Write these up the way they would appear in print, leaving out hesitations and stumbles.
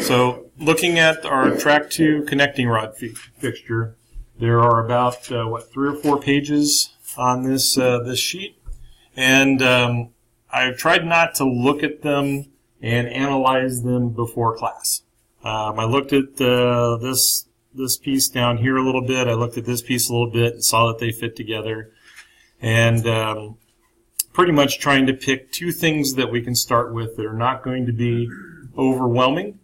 So looking at our track 2 connecting rod fixture, there are about 3 or 4 pages on this this sheet, and I've tried not to look at them and analyze them before class. I looked at this piece down here a little bit. I looked at this piece a little bit and saw that they fit together, and pretty much trying to pick 2 things that we can start with that are not going to be overwhelming,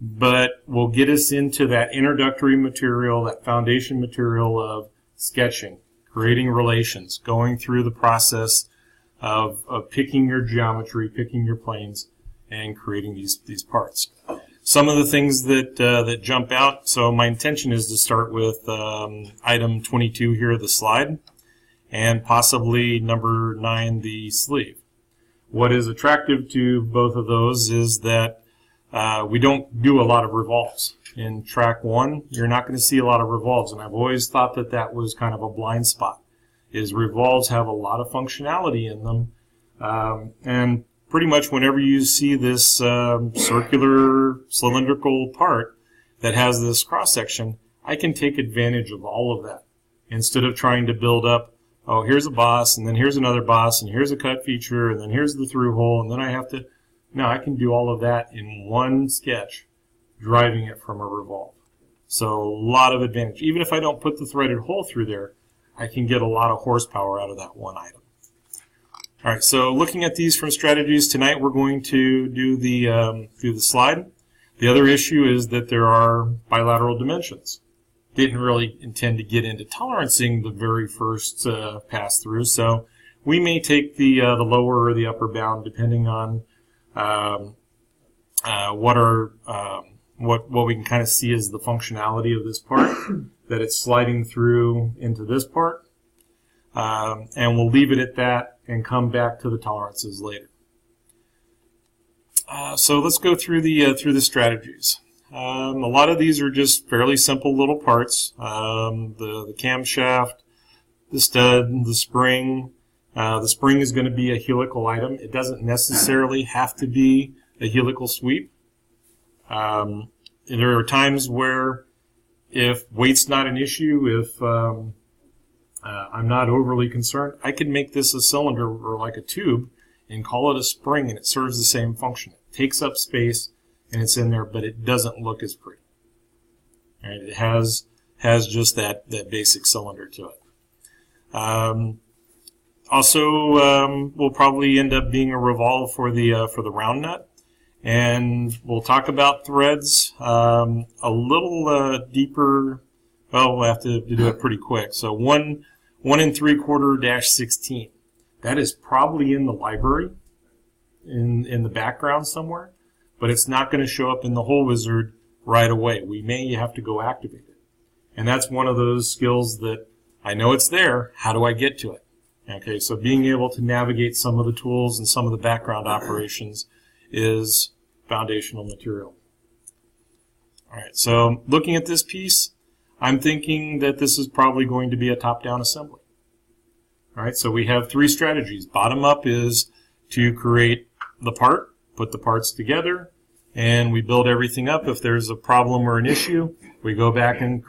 but will get us into that introductory material, that foundation material of sketching, creating relations, going through the process of picking your geometry, picking your planes, and creating these parts. Some of the things that jump out, so my intention is to start with item 22 here, the slide, and possibly number 9, the sleeve. What is attractive to both of those is that we don't do a lot of revolves. In track 1, you're not going to see a lot of revolves, and I've always thought that that was kind of a blind spot, is revolves have a lot of functionality in them, and pretty much whenever you see this circular cylindrical part that has this cross-section, I can take advantage of all of that instead of trying to build up, oh, here's a boss, and then here's another boss, and here's a cut feature, and then here's the through hole, and then I have to... No, I can do all of that in one sketch, driving it from a revolve. So a lot of advantage. Even if I don't put the threaded hole through there, I can get a lot of horsepower out of that one item. All right, so looking at these from strategies tonight, we're going to do the slide. The other issue is that there are bilateral dimensions. Didn't really intend to get into tolerancing the very first pass through, so we may take the lower or the upper bound depending on what we can kind of see as the functionality of this part, that it's sliding through into this part, and we'll leave it at that and come back to the tolerances later. So let's go through the strategies. A lot of these are just fairly simple little parts. The camshaft, the stud, the spring. The spring is going to be a helical item. It doesn't necessarily have to be a helical sweep. There are times where if weight's not an issue, if I'm not overly concerned, I can make this a cylinder or like a tube and call it a spring, and it serves the same function. It takes up space and it's in there, but it doesn't look as pretty. All right, it has just that basic cylinder to it. Also, will probably end up being a revolve for the round nut, and we'll talk about threads a little deeper. Well, we'll have to do it pretty quick. So 1 3/4-16. That is probably in the library, in the background somewhere, but it's not going to show up in the hole wizard right away. We may have to go activate it, and that's one of those skills that I know it's there. How do I get to it? Okay, so being able to navigate some of the tools and some of the background operations is foundational material. All right, so looking at this piece, I'm thinking that this is probably going to be a top-down assembly. All right, so we have 3 strategies. Bottom up is to create the part, put the parts together, and we build everything up. If there's a problem or an issue, we go back and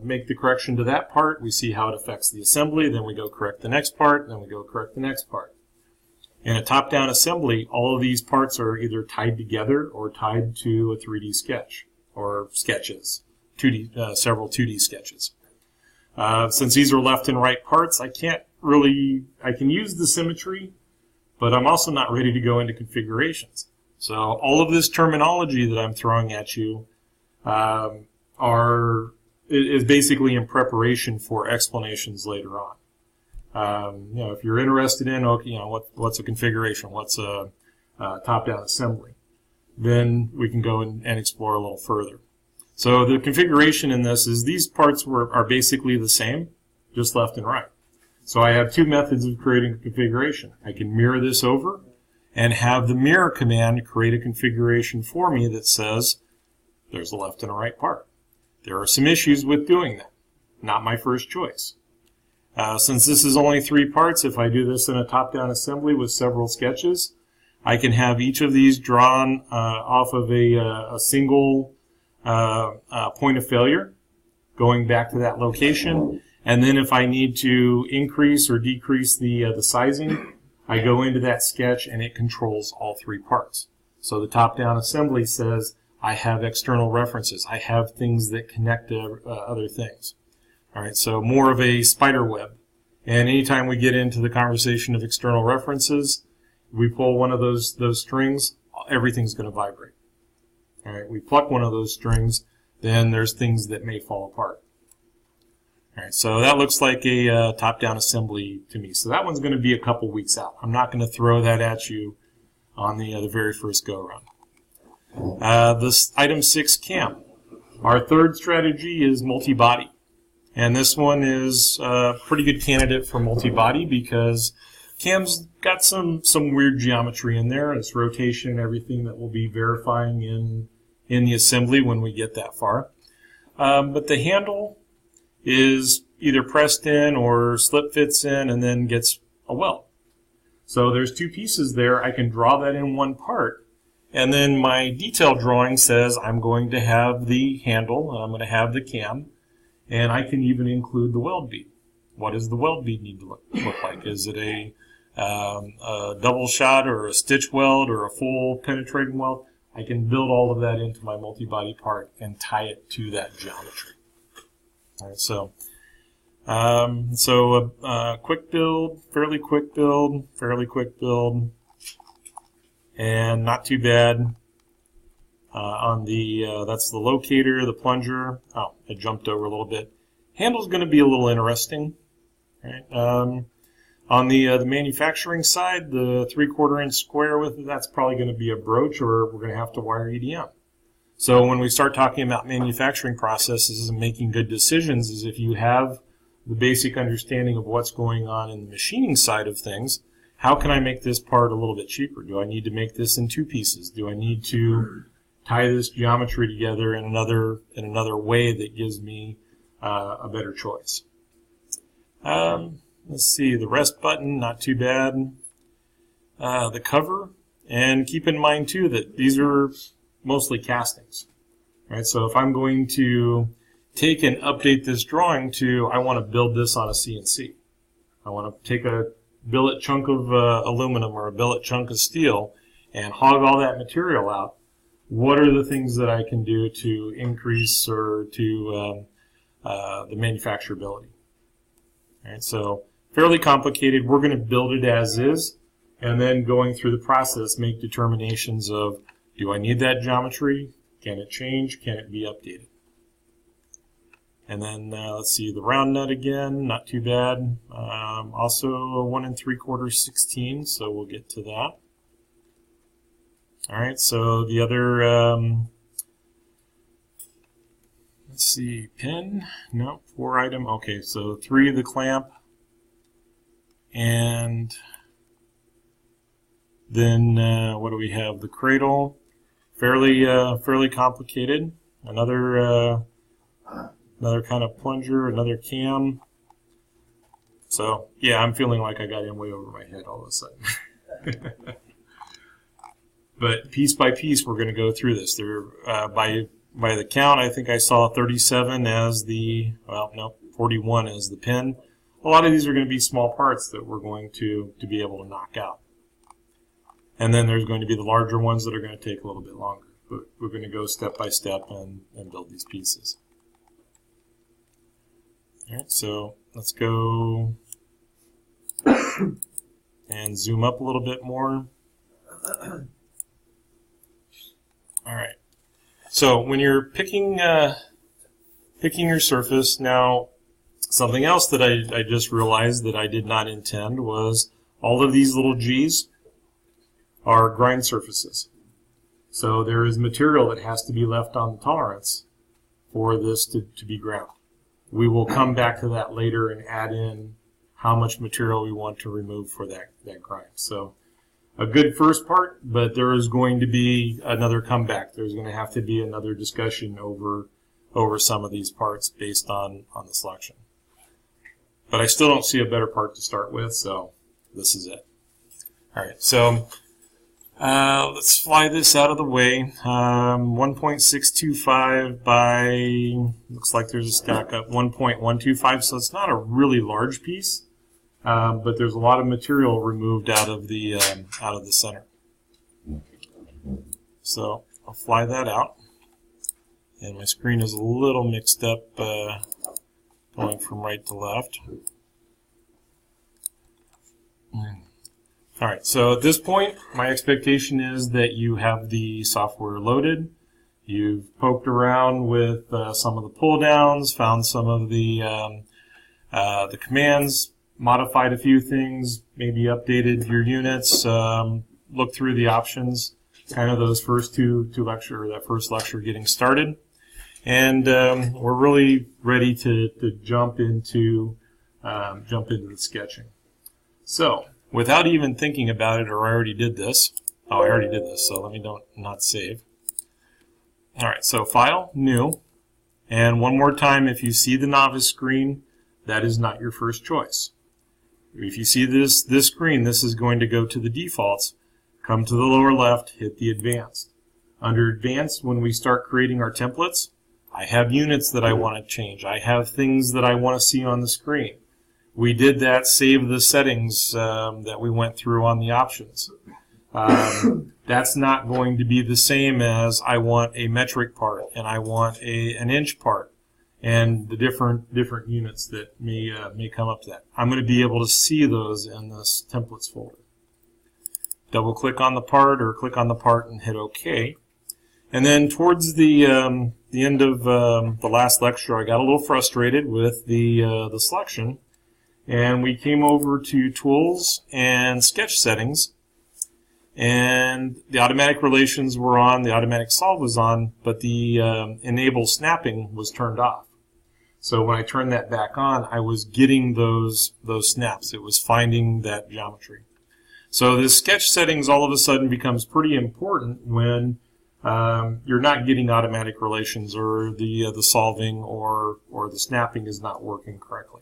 make the correction to that part. We see how it affects the assembly. Then we go correct the next part. Then we go correct the next part. In a top-down assembly, all of these parts are either tied together or tied to a 3D sketch or sketches, several 2D sketches. Since these are left and right parts, I can use the symmetry, but I'm also not ready to go into configurations. So all of this terminology that I'm throwing at you is basically in preparation for explanations later on. If you're interested in, what's a configuration, what's a top-down assembly, then we can go and explore a little further. So the configuration in this is these parts are basically the same, just left and right. So I have 2 methods of creating a configuration. I can mirror this over and have the mirror command create a configuration for me that says there's a left and a right part. There are some issues with doing that. Not my first choice. Since this is only 3 parts, if I do this in a top-down assembly with several sketches, I can have each of these drawn off of a single point of failure, going back to that location. And then if I need to increase or decrease the sizing, I go into that sketch and it controls all three parts. So the top-down assembly says I have external references. I have things that connect to other things. All right, so more of a spider web. And anytime we get into the conversation of external references, we pull one of those strings, everything's going to vibrate. All right, we pluck one of those strings, then there's things that may fall apart. All right, so that looks like a top-down assembly to me. So that one's going to be a couple weeks out. I'm not going to throw that at you on the very first go-around. This item 6 cam. Our third strategy is multi-body. And this one is a pretty good candidate for multi-body because cam's got some weird geometry in there. It's rotation and everything that we'll be verifying in the assembly when we get that far. But the handle is either pressed in or slip fits in and then gets a weld. So there's two pieces there. I can draw that in one part. And then my detail drawing says I'm going to have the handle, I'm going to have the cam, and I can even include the weld bead. What does the weld bead need to look like? Is it a double shot or a stitch weld or a full penetrating weld? I can build all of that into my multi-body part and tie it to that geometry. All right, so quick build, fairly quick build, and not too bad. On the that's the locator, the plunger. Oh, I jumped over a little bit. Handle's going to be a little interesting. Right? On the manufacturing side, the 3/4 inch square with it, that's probably going to be a broach, or we're going to have to wire EDM. So when we start talking about manufacturing processes and making good decisions, is if you have the basic understanding of what's going on in the machining side of things, how can I make this part a little bit cheaper? Do I need to make this in two pieces? Do I need to tie this geometry together in another way that gives me a better choice? Let's see, the rest button, not too bad. The cover, and keep in mind too that these are mostly castings. Right? So if I'm going to take and update this drawing to, I want to build this on a CNC. I want to take a billet chunk of aluminum or a billet chunk of steel and hog all that material out. What are the things that I can do to increase or to the manufacturability? All right, so fairly complicated. We're going to build it as is, and then going through the process, make determinations of, do I need that geometry? Can it change? Can it be updated? And then let's see, the round nut again, not too bad. Also a 1 3/4 16, so we'll get to that. All right, so the other, let's see, pin, no, 4 item. Okay, so 3 of the clamp, and then what do we have? The cradle, fairly complicated. Another kind of plunger, another cam. So yeah, I'm feeling like I got in way over my head all of a sudden. But piece by piece, we're going to go through this. There, by the count, I think I saw 37 as the, well, no, 41 as the pin. A lot of these are going to be small parts that we're going to be able to knock out. And then there's going to be the larger ones that are going to take a little bit longer. But we're going to go step by step and build these pieces. All right, so let's go and zoom up a little bit more. All right. So when you're picking your surface, now something else that I just realized that I did not intend was all of these little G's are grind surfaces. So there is material that has to be left on the tolerance for this to be ground. We will come back to that later and add in how much material we want to remove for that grind. So a good first part, but there is going to be another comeback. There's going to have to be another discussion over some of these parts based on the selection. But I still don't see a better part to start with, so this is it. All right, so Let's fly this out of the way. 1.625 by, looks like there's a stack up, 1.125, so it's not a really large piece, but there's a lot of material removed out of the center. So I'll fly that out, and my screen is a little mixed up, going from right to left. Alright, so at this point, my expectation is that you have the software loaded. You've poked around with some of the pull downs, found some of the commands, modified a few things, maybe updated your units, looked through the options, kind of those first that first lecture getting started. And we're really ready to jump into the sketching. So, without even thinking about it, or I already did this. Oh, I already did this, so let me not save. Alright, so File, New. And one more time, if you see the novice screen, that is not your first choice. If you see this screen, this is going to go to the defaults. Come to the lower left, hit the Advanced. Under Advanced, when we start creating our templates, I have units that I want to change. I have things that I want to see on the screen. We did that save the settings that we went through on the options. That's not going to be the same as I want a metric part and I want an inch part and the different units that may come up to that. I'm going to be able to see those in this templates folder. Double click on the part or click on the part and hit OK. And then towards the end of the last lecture, I got a little frustrated with the selection. And we came over to Tools and Sketch Settings, and the automatic relations were on, the automatic solve was on, but the enable snapping was turned off. So when I turned that back on, I was getting those snaps. It was finding that geometry. So the sketch settings all of a sudden becomes pretty important when you're not getting automatic relations, or the solving or the snapping is not working correctly.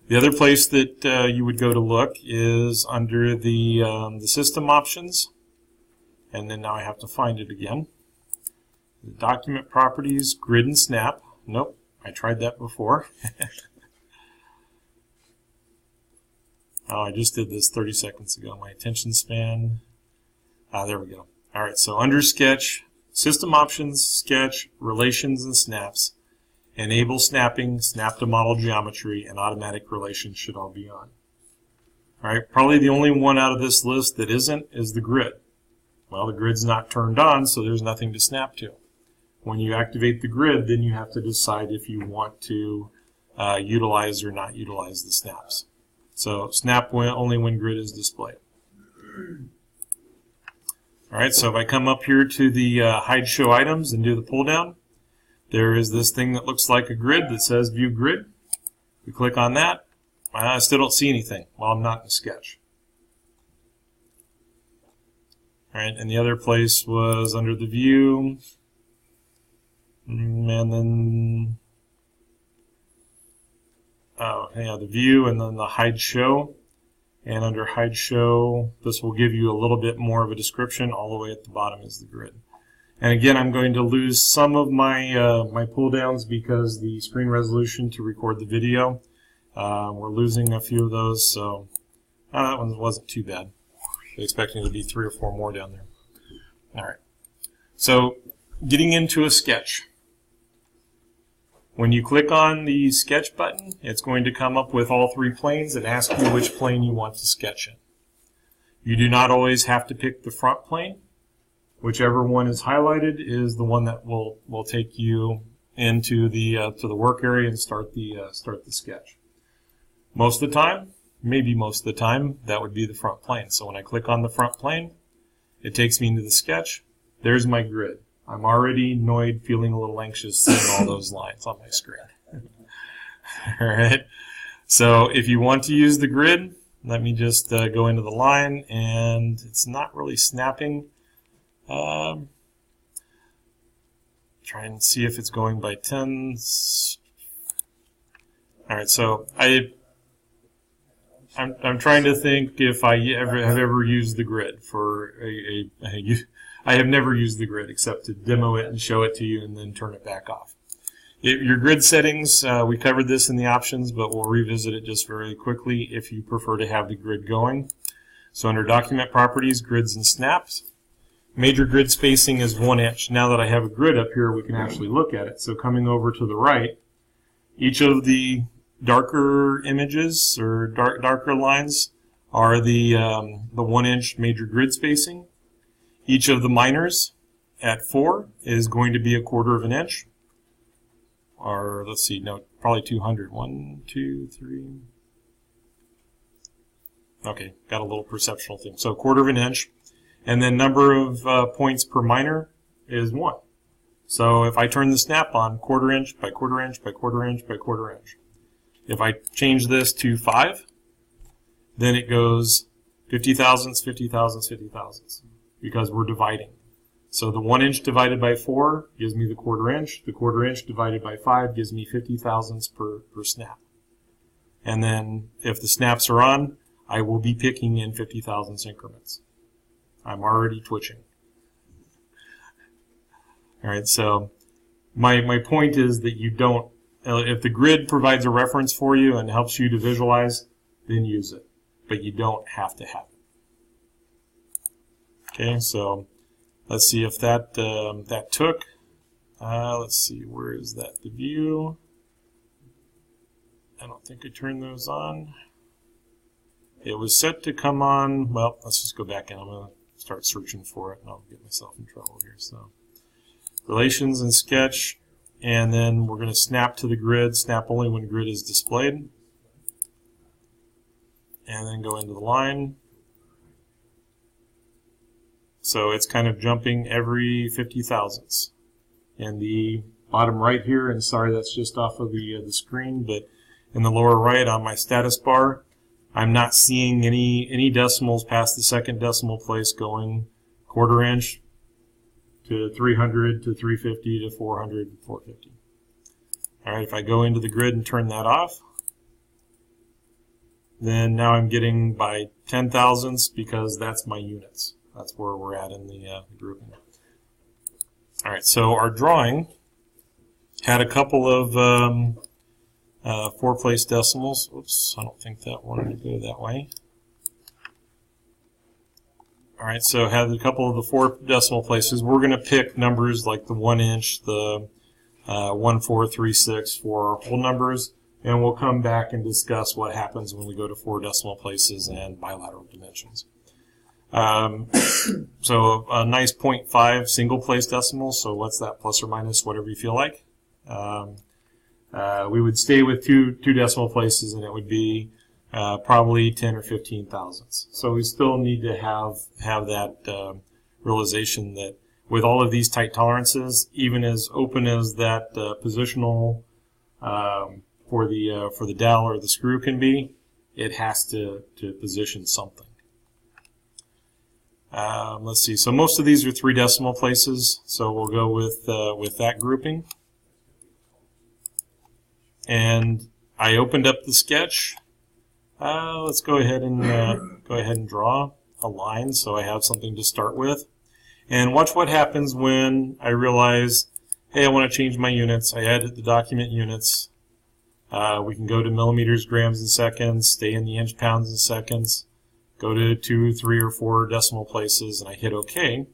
The other place that you would go to look is under the system options, and then now I have to find it again. The document properties, grid and snap. Nope, I tried that before. Oh, I just did this 30 seconds ago. My attention span. There we go. All right, so under Sketch, System Options, Sketch, Relations and Snaps, Enable Snapping, Snap to Model Geometry, and Automatic Relations should all be on. All right, probably the only one out of this list that isn't is the grid. Well, the grid's not turned on, so there's nothing to snap to. When you activate the grid, then you have to decide if you want to utilize or not utilize the snaps. So snap only when grid is displayed. All right, so if I come up here to the Hide Show Items and do the pull down, there is this thing that looks like a grid that says View Grid. We click on that. I still don't see anything while I'm not in Sketch. All right, and the other place was under the View, and then the View, and then the Hide Show. And under Hide Show, this will give you a little bit more of a description. All the way at the bottom is the grid. And again, I'm going to lose some of my my pull downs because the screen resolution to record the video. We're losing a few of those, so that one wasn't too bad. I'm expecting to be 3 or 4 more down there. All right. So getting into a sketch. When you click on the sketch button, it's going to come up with all 3 planes and ask you which plane you want to sketch in. You do not always have to pick the front plane. Whichever one is highlighted is the one that will take you into the to the work area and start the sketch. Most of the time, maybe most of the time, that would be the front plane. So when I click on the front plane, it takes me into the sketch. There's my grid. I'm already annoyed, feeling a little anxious seeing all those lines on my screen. All right. So if you want to use the grid, let me just go into the line, and it's not really snapping. Try and see if it's going by tens. All right, so I'm trying to think if I have ever used the grid for I have never used the grid except to demo it and show it to you and then turn it back off. Your grid settings, we covered this in the options, but we'll revisit it just very quickly if you prefer to have the grid going. So under document properties, grids and snaps, major grid spacing is 1 inch. Now that I have a grid up here, we can actually look at it. So coming over to the right, each of the darker images or darker lines are the 1 inch major grid spacing. Each of the minors at 4 is going to be 1/4 of an inch. Or let's see, no, probably 200. 1, 2, 3. Okay, got a little perceptual thing. So 1/4 of an inch. And then number of points per minor is 1. So if I turn the snap on, 1/4 inch by 1/4 inch by 1/4 inch by 1/4 inch. If I change this to 5, then it goes 50 thousandths, 50 thousandths, 50 thousandths, because we're dividing. So the 1 inch divided by 4 gives me the 1/4 inch. The 1/4 inch divided by 5 gives me 50 thousandths per snap. And then if the snaps are on, I will be picking in 50 thousandths increments. I'm already twitching. All right, so my point is that you don't, if the grid provides a reference for you and helps you to visualize, then use it. But you don't have to have it. Okay, so let's see if that took. Let's see, where is that? The view. I don't think I turned those on. It was set to come on. Well, let's just go back in. I'm going to start searching for it, and I'll get myself in trouble here. So, relations and sketch, and then we're going to snap to the grid. Snap only when grid is displayed, and then go into the line. So it's kind of jumping every 50 thousandths. In the bottom right here, and sorry that's just off of the screen, but in the lower right on my status bar, I'm not seeing any decimals past the second decimal place going 1/4 inch to 300 to 350 to 400 to 450. All right, if I go into the grid and turn that off, then now I'm getting by 10 thousandths because that's my units. That's where we're at in the grouping. All right, so our drawing had a couple of 4-place decimals. Oops, I don't think that wanted to go that way. All right, so had a couple of the 4 decimal places. We're going to pick numbers like the 1 inch, the 1436 for our whole numbers, and we'll come back and discuss what happens when we go to 4 decimal places and bilateral dimensions. So a nice 0.5 single place decimal, so what's that, plus or minus, whatever you feel like. We would stay with two decimal places, and it would be probably 10 or 15 thousandths. So we still need to have that realization that with all of these tight tolerances, even as open as that positional for the dowel or the screw can be, it has to position something. Let's see. So most of these are 3 decimal places, so we'll go with that grouping. And I opened up the sketch. Let's go ahead and draw a line so I have something to start with. And watch what happens when I realize, hey, I want to change my units. I added the document units. We can go to millimeters, grams, and seconds, stay in the inch, pounds, and seconds, go to 2, 3, or 4 decimal places, and I hit OK.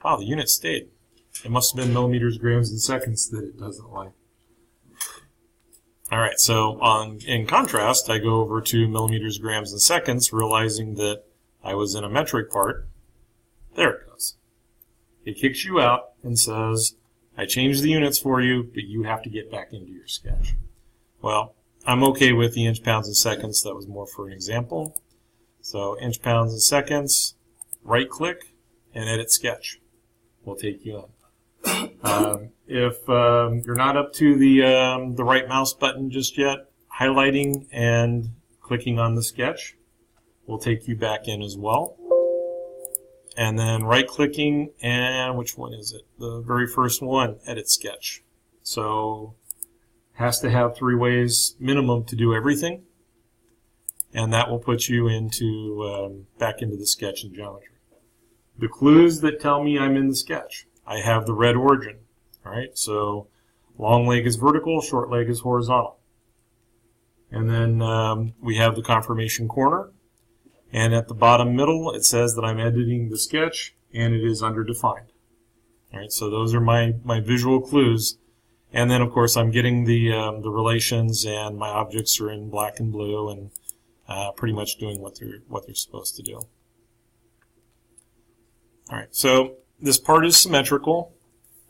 Wow, the unit stayed. It must have been millimeters, grams, and seconds that it doesn't like. All right, so in contrast, I go over to millimeters, grams, and seconds, realizing that I was in a metric part. There it goes. It kicks you out and says, I changed the units for you, but you have to get back into your sketch. Well, I'm okay with the inch, pounds, and seconds. That was more for an example. So inch, pounds, and seconds, right-click, and edit sketch. We'll take you on. If you're not up to the right mouse button just yet, highlighting and clicking on the sketch will take you back in as well. And then right-clicking, and which one is it? The very first one, edit sketch. So has to have 3 ways minimum to do everything. and that will put you into back into the sketch and geometry. The clues that tell me I'm in the sketch. I have the red origin. All right, so long leg is vertical, short leg is horizontal. And then we have the confirmation corner. And at the bottom middle, it says that I'm editing the sketch, and it is underdefined. All right, so those are my visual clues. And then, of course, I'm getting the relations, and my objects are in black and blue, and pretty much doing what they're supposed to do. All right, so this part is symmetrical.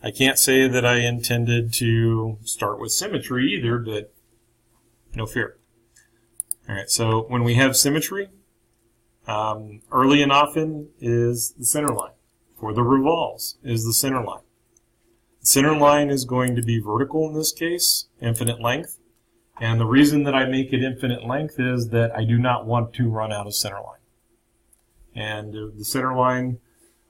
I can't say that I intended to start with symmetry either, but no fear. All right, so when we have symmetry, early and often is the center line. For the revolves is the center line. The center line is going to be vertical in this case, infinite length. And the reason that I make it infinite length is that I do not want to run out of center line. And the center line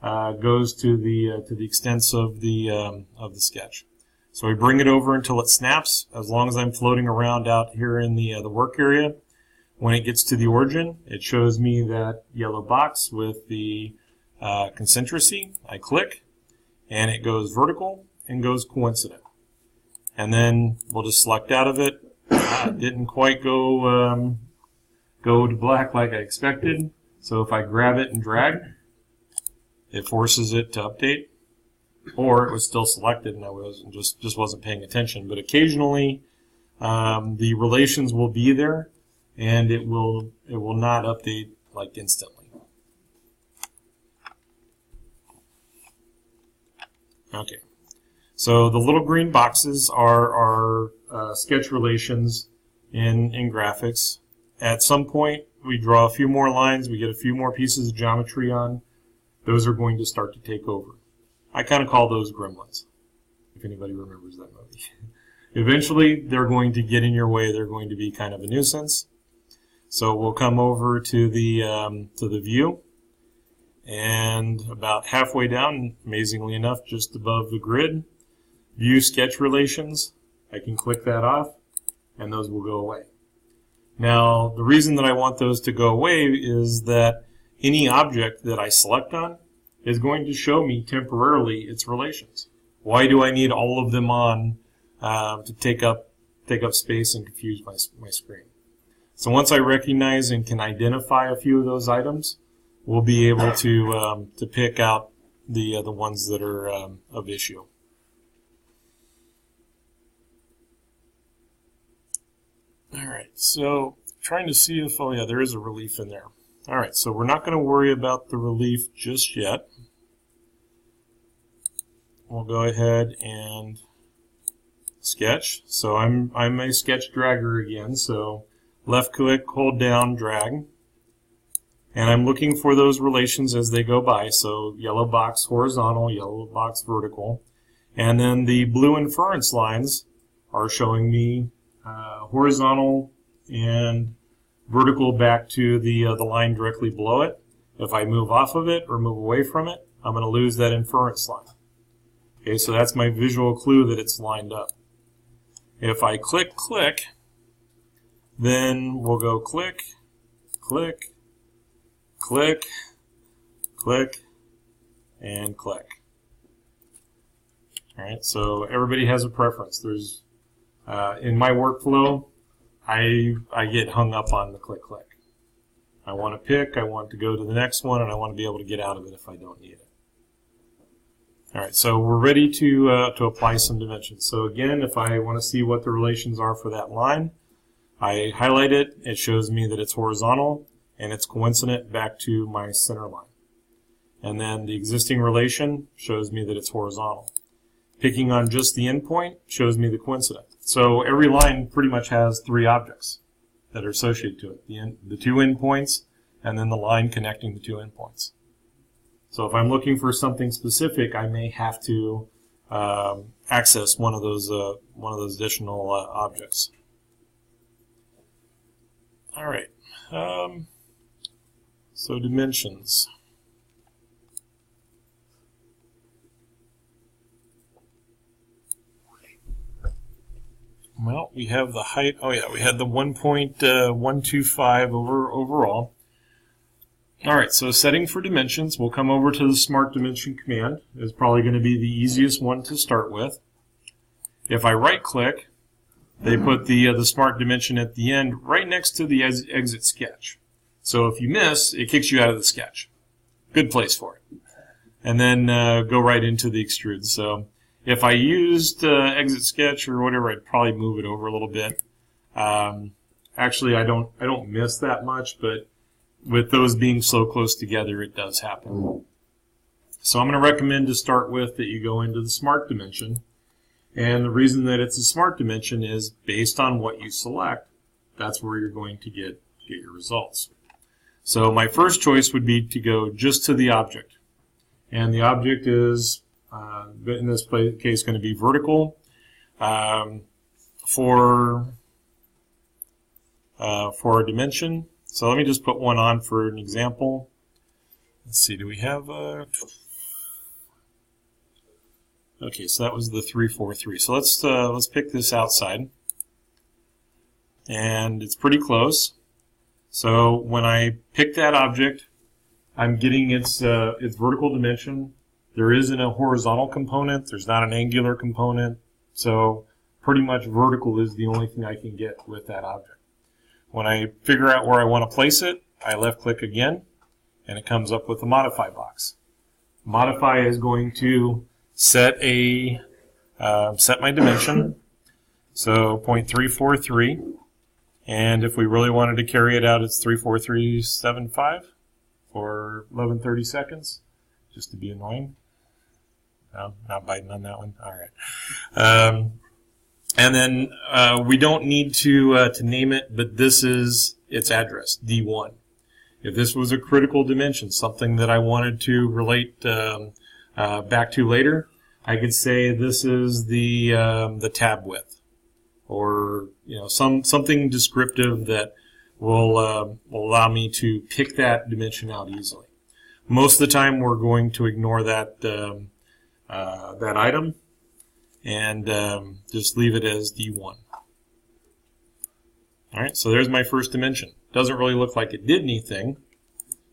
goes to the extents of the sketch. So I bring it over until it snaps. As long as I'm floating around out here in the work area, when it gets to the origin, it shows me that yellow box with the concentricity. I click, and it goes vertical and goes coincident. And then we'll just select out of it. It didn't quite go to black like I expected. So if I grab it and drag, it forces it to update. Or it was still selected and I just wasn't paying attention. But occasionally the relations will be there, and it will not update like instantly. Okay, so the little green boxes are sketch relations in graphics. At some point, we draw a few more lines, we get a few more pieces of geometry on. Those are going to start to take over. I kind of call those gremlins, if anybody remembers that movie. Eventually, they're going to get in your way. They're going to be kind of a nuisance. So we'll come over to the view, and about halfway down, amazingly enough, just above the grid, view sketch relations. I can click that off, and those will go away. Now, the reason that I want those to go away is that any object that I select on is going to show me temporarily its relations. Why do I need all of them on to take up space and confuse my screen? So once I recognize and can identify a few of those items, we'll be able to pick out the ones that are of issue. All right, so trying to see if, oh yeah, there is a relief in there. All right, so we're not going to worry about the relief just yet. We'll go ahead and sketch. So I'm a sketch dragger again, so left click, hold down, drag. And I'm looking for those relations as they go by. So yellow box horizontal, yellow box vertical. And then the blue inference lines are showing me horizontal and vertical back to the line directly below it. If I move off of it or move away from it, I'm going to lose that inference line. Okay, so that's my visual clue that it's lined up. If I click, then we'll go click, click, click, click, and click. All right, so everybody has a preference. There's in my workflow, I get hung up on the click, click. I want to pick, I want to go to the next one, and I want to be able to get out of it if I don't need it. All right, so we're ready to apply some dimensions. So again, if I want to see what the relations are for that line, I highlight it. It shows me that it's horizontal, and it's coincident back to my center line. And then the existing relation shows me that it's horizontal. Picking on just the endpoint shows me the coincident. So every line pretty much has three objects that are associated to it. The two endpoints, and then the line connecting the two endpoints. So if I'm looking for something specific, I may have to access one of those additional objects. All right. So dimensions. Well, we have the height. Oh yeah, we had the 1.125 overall. All right, so setting for dimensions, we'll come over to the Smart Dimension command. It's probably going to be the easiest one to start with. If I right-click, they put the Smart Dimension at the end right next to the exit sketch. So if you miss, it kicks you out of the sketch. Good place for it. And then go right into the extrude. So if I used exit sketch or whatever, I'd probably move it over a little bit. Actually, I don't miss that much, but with those being so close together, it does happen. So I'm going to recommend to start with that you go into the Smart Dimension. And the reason that it's a Smart Dimension is based on what you select, that's where you're going to get your results. So my first choice would be to go just to the object. And the object is, in this case, going to be vertical. For a dimension. So let me just put one on for an example. Let's see, do we have okay, so that was the 343. So let's pick this outside. And it's pretty close. So when I pick that object, I'm getting its vertical dimension. There isn't a horizontal component. There's not an angular component. So pretty much vertical is the only thing I can get with that object. When I figure out where I want to place it, I left-click again, and it comes up with a Modify box. Modify is going to set my dimension, so 0.343, and if we really wanted to carry it out, it's 34375 for 1130 seconds, just to be annoying. No, not biting on that one. All right. And then we don't need to name it, but this is its address, D1. If this was a critical dimension, something that I wanted to relate back to later, I could say this is the tab width, or something descriptive that will allow me to pick that dimension out easily. Most of the time, we're going to ignore that that item and just leave it as D1. All right, so there's my first dimension. Doesn't really look like it did anything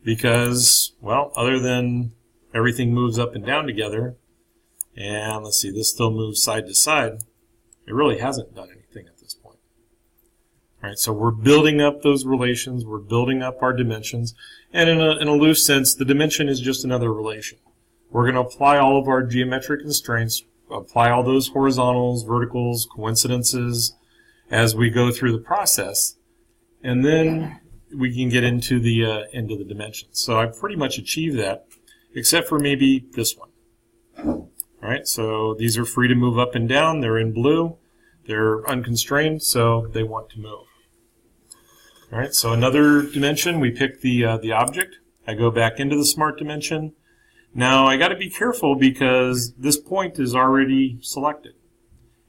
because, well, other than everything moves up and down together, and let's see, this still moves side to side, it really hasn't done anything at this point. All right, so we're building up those relations, we're building up our dimensions, and in a loose sense, the dimension is just another relation. We're going to apply all of our geometric constraints, apply all those horizontals, verticals, coincidences as we go through the process, and then we can get into the dimensions. So I've pretty much achieved that, except for maybe this one. All right, so these are free to move up and down. They're in blue. They're unconstrained, so they want to move. All right, so another dimension, we pick the object. I go back into the Smart Dimension. Now I got to be careful because this point is already selected.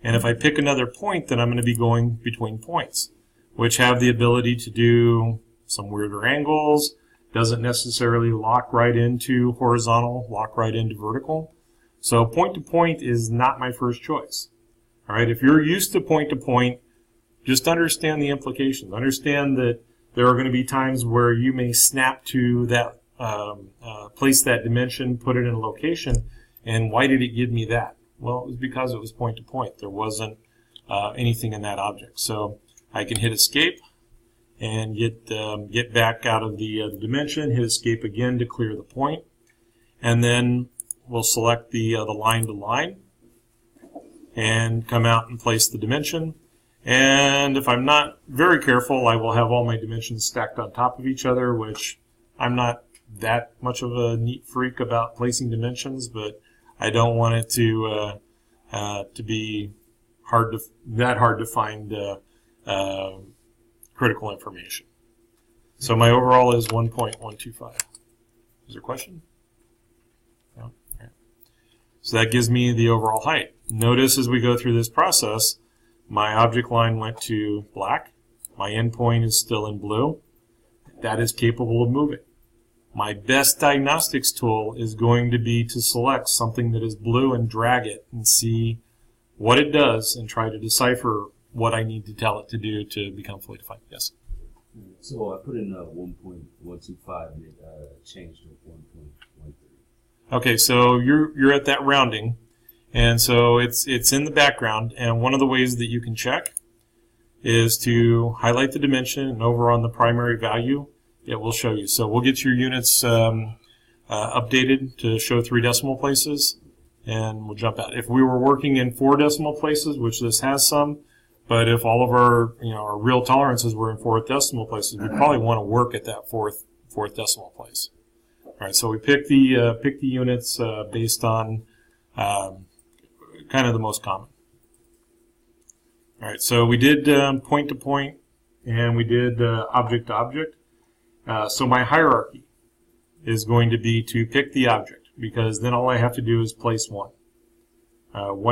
And if I pick another point, then I'm going to be going between points, which have the ability to do some weirder angles, doesn't necessarily lock right into horizontal, lock right into vertical. So point to point is not my first choice. All right, if you're used to point, just understand the implications. Understand that there are going to be times where you may snap to that, place that dimension, put it in a location, and why did it give me that? Well, it was because it was point to point. There wasn't anything in that object. So I can hit escape and get back out of the dimension, hit escape again to clear the point, and then we'll select the line to line and come out and place the dimension. And if I'm not very careful, I will have all my dimensions stacked on top of each other, which I'm not that much of a neat freak about placing dimensions, but I don't want it to be hard to find critical information. So my overall is 1.125. Is there a question? No? Okay. So that gives me the overall height. Notice as we go through this process, my object line went to black. My endpoint is still in blue. That is capable of moving. My best diagnostics tool is going to be to select something that is blue and drag it and see what it does and try to decipher what I need to tell it to do to become fully defined. Yes? So I put in 1.125 and it changed to 1.13. Okay, so you're at that rounding, and so it's in the background, and one of the ways that you can check is to highlight the dimension, and over on the primary value, it will show you. So we'll get your units updated to show 3 decimal places, and we'll jump out. If we were working in 4 decimal places, which this has some, but if all of our our real tolerances were in 4th decimal places, we'd probably want to work at that fourth decimal place. All right, so we pick the units based on kind of the most common. All right, so we did point to point, and we did object to object. So my hierarchy is going to be to pick the object, because then all I have to do is place one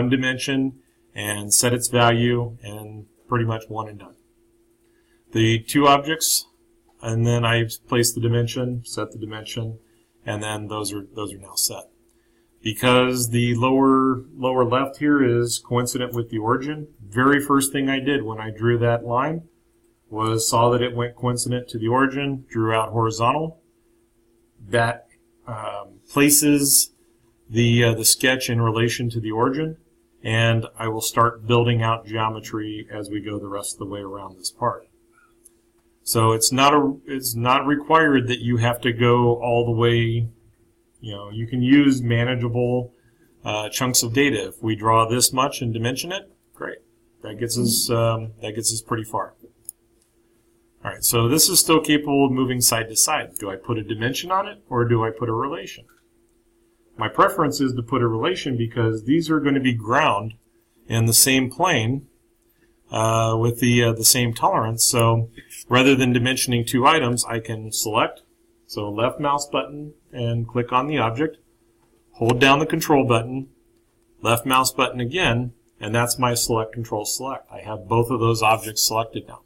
dimension and set its value, and pretty much one and done. The 2 objects, and then I place the dimension, set the dimension, and then those are now set. Because the lower left here is coincident with the origin, very first thing I did when I drew that line was saw that it went coincident to the origin, drew out horizontal. That places the sketch in relation to the origin, and I will start building out geometry as we go the rest of the way around this part. So it's not required that you have to go all the way. You can use manageable chunks of data. If we draw this much and dimension it, great. That gets us pretty far. All right, so this is still capable of moving side to side. Do I put a dimension on it, or do I put a relation? My preference is to put a relation, because these are going to be ground in the same plane with the same tolerance. So rather than dimensioning 2 items, I can select. So left mouse button and click on the object, hold down the control button, left mouse button again, and that's my select control select. I have both of those objects selected now.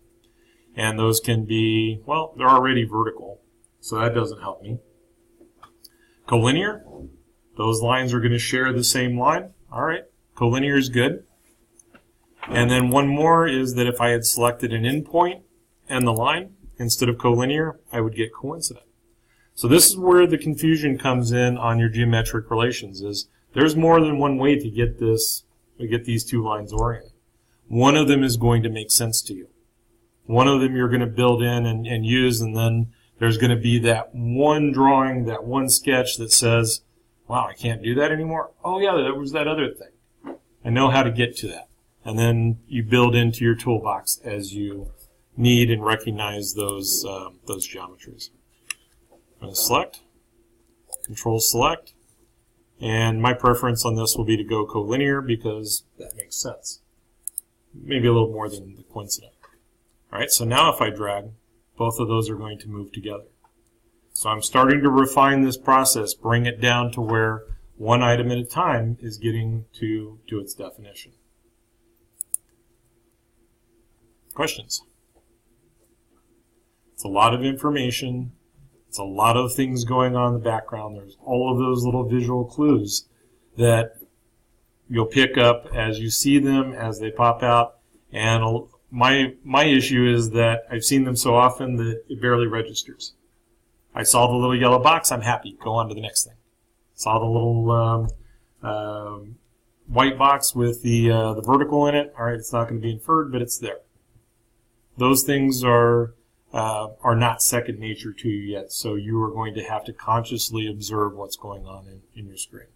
And those can be, well, they're already vertical, so that doesn't help me. Collinear, those lines are going to share the same line. All right, collinear is good. And then one more is that if I had selected an endpoint and the line instead of collinear, I would get coincident. So this is where the confusion comes in on your geometric relations. Is there's more than one way to get these 2 lines oriented. One of them is going to make sense to you. One of them you're going to build in and use, and then there's going to be that one drawing, that one sketch that says, wow, I can't do that anymore. Oh yeah, there was that other thing. I know how to get to that. And then you build into your toolbox as you need and recognize those geometries. I'm going to select, control select, and my preference on this will be to go collinear, because that makes sense. Maybe a little more than the coincident. All right, so now if I drag, both of those are going to move together. So I'm starting to refine this process, bring it down to where one item at a time is getting to its definition. Questions? It's a lot of information. It's a lot of things going on in the background. There's all of those little visual clues that you'll pick up as you see them, as they pop out. And my issue is that I've seen them so often that it barely registers. I saw the little yellow box, I'm happy. Go on to the next thing. Saw the little white box with the vertical in it. All right, it's not going to be inferred, but it's there. Those things are not second nature to you yet, so you are going to have to consciously observe what's going on in your screen.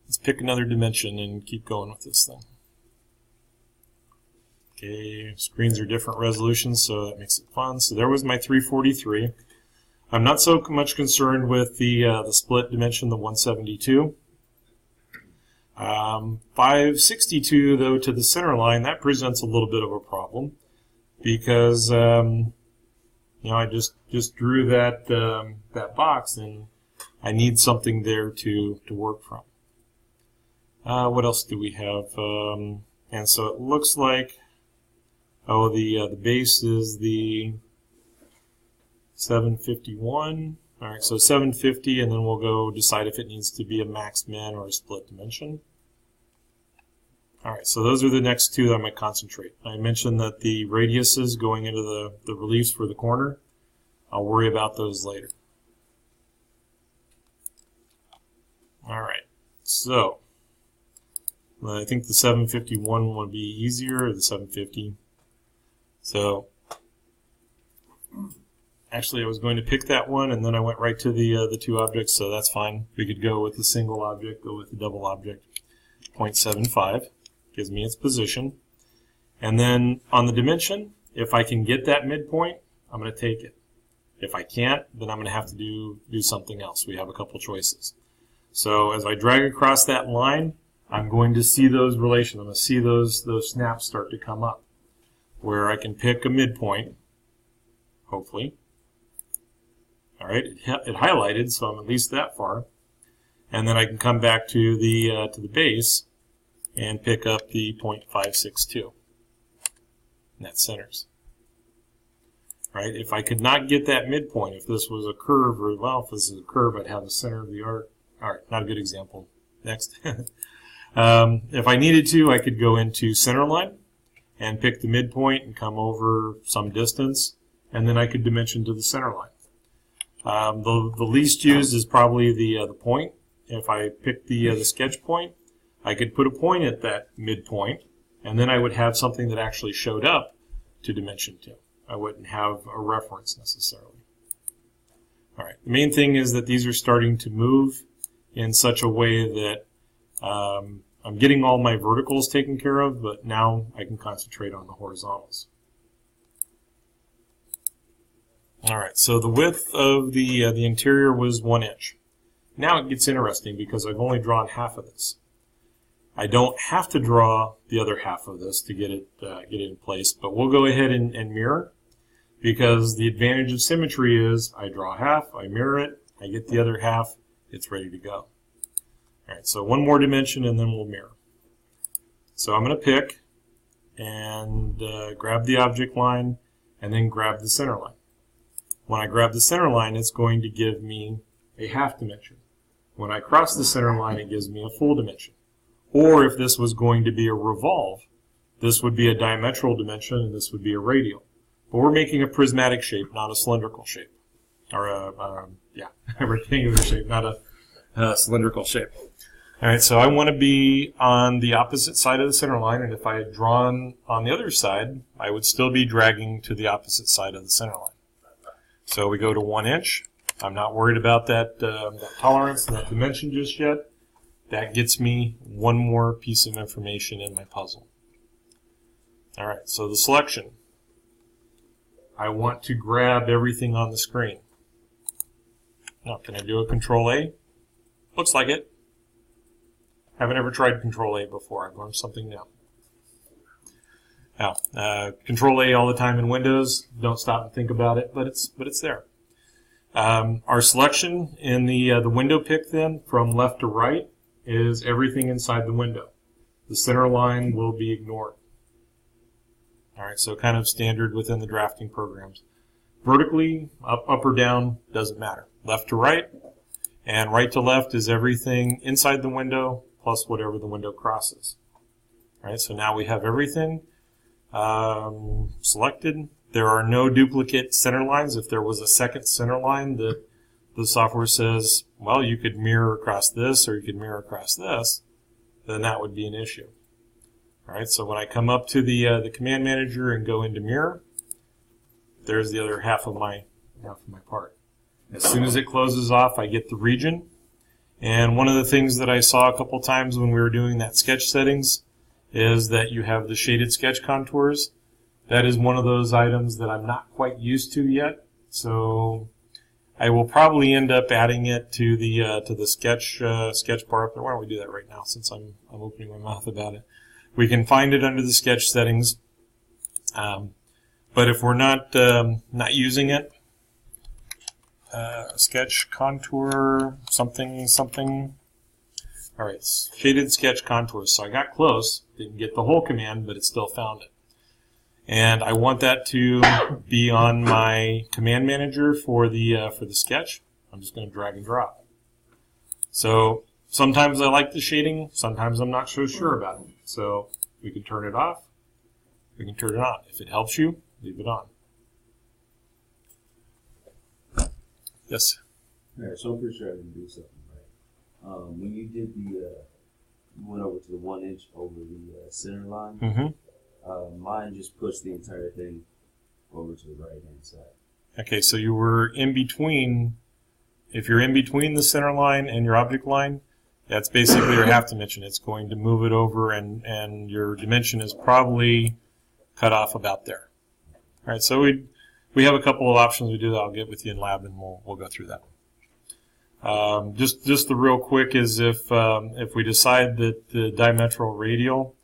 Let's pick another dimension and keep going with this thing. Okay, screens are different resolutions, so that makes it fun. So there was my 343. I'm not so much concerned with the split dimension, the 172. 562, though, to the center line, that presents a little bit of a problem, because I just drew that box, and I need something there to work from. What else do we have? And so it looks like, the base is the 751. All right, so 750, and then we'll go decide if it needs to be a max min or a split dimension. All right, so those are the next two that I'm going to concentrate. I mentioned that the radiuses going into the reliefs for the corner, I'll worry about those later. All right, so I think the 751 would be easier, or the 750. So actually I was going to pick that one, and then I went right to the two objects, so that's fine. We could go with the single object, go with the double object. 0.75 gives me its position. And then on the dimension, if I can get that midpoint, I'm going to take it. If I can't, then I'm going to have to do something else. We have a couple choices. So as I drag across that line, I'm going to see those relations. I'm going to see those snaps start to come up, where I can pick a midpoint, hopefully. All right, it highlighted, so I'm at least that far. And then I can come back to the base and pick up the 0.562. And that centers. Right? If I could not get that midpoint, if this was a curve, or well, if this is a curve, I'd have the center of the arc. All right, not a good example. Next. If I needed to, I could go into center line and pick the midpoint and come over some distance, and then I could dimension to the center line. The least used is probably the point. If I pick the sketch point, I could put a point at that midpoint, and then I would have something that actually showed up to dimension to. I wouldn't have a reference necessarily. All right. The main thing is that these are starting to move in such a way that I'm getting all my verticals taken care of, but now I can concentrate on the horizontals. All right, so the width of the interior was 1 inch. Now it gets interesting because I've only drawn half of this. I don't have to draw the other half of this to get it in place, but we'll go ahead and mirror, because the advantage of symmetry is I draw half, I mirror it, I get the other half, it's ready to go. All right, so one more dimension and then we'll mirror. So I'm going to pick and grab the object line and then grab the center line. When I grab the center line, it's going to give me a half dimension. When I cross the center line, it gives me a full dimension. Or if this was going to be a revolve, this would be a diametral dimension and this would be a radial. But we're making a prismatic shape, not a cylindrical shape. Or a rectangular shape, not a cylindrical shape. All right, so I want to be on the opposite side of the center line, and if I had drawn on the other side, I would still be dragging to the opposite side of the center line. So we go to 1 inch. I'm not worried about that tolerance and that dimension just yet. That gets me one more piece of information in my puzzle. All right, so the selection. I want to grab everything on the screen. Now, can I do a Control A? Looks like it. Haven't ever tried Control A before. I've learned something new. Now, Control A all the time in Windows. Don't stop and think about it, but it's there. Our selection in the window pick then, from left to right, is everything inside the window. The center line will be ignored. All right, so kind of standard within the drafting programs. Vertically, up or down, doesn't matter. Left to right, and right to left is everything inside the window plus whatever the window crosses. All right, so now we have everything selected. There are no duplicate center lines. If there was a second center line that the software says, well, you could mirror across this or you could mirror across this, then that would be an issue. All right, so when I come up to the command manager and go into mirror, there's the other half of my part. As soon as it closes off, I get the region. And one of the things that I saw a couple times when we were doing that sketch settings is that you have the shaded sketch contours. That is one of those items that I'm not quite used to yet. So I will probably end up adding it to the sketch bar up there. Why don't we do that right now, since I'm opening my mouth about it? We can find it under the sketch settings. But if we're not using it, sketch contour something. All right, shaded sketch contours. So I got close, didn't get the whole command, but it still found it. And I want that to be on my command manager for the sketch. I'm just going to drag and drop. So Sometimes I like the shading, sometimes I'm not so sure about it. So we can turn it off, we can turn it on. If it helps you, leave it on. Yes? All right, so I'm pretty sure I didn't do something right. When you did the, you went over to the 1 inch over the center line, mine just pushed the entire thing over to the right-hand side. Okay, so you were in between. If you're in between the center line and your object line, that's basically your half dimension. It's going to move it over, and your dimension is probably cut off about there. All right, so we have a couple of options we do that I'll get with you in lab, and we'll go through that. Just the real quick is if we decide that the diametral radial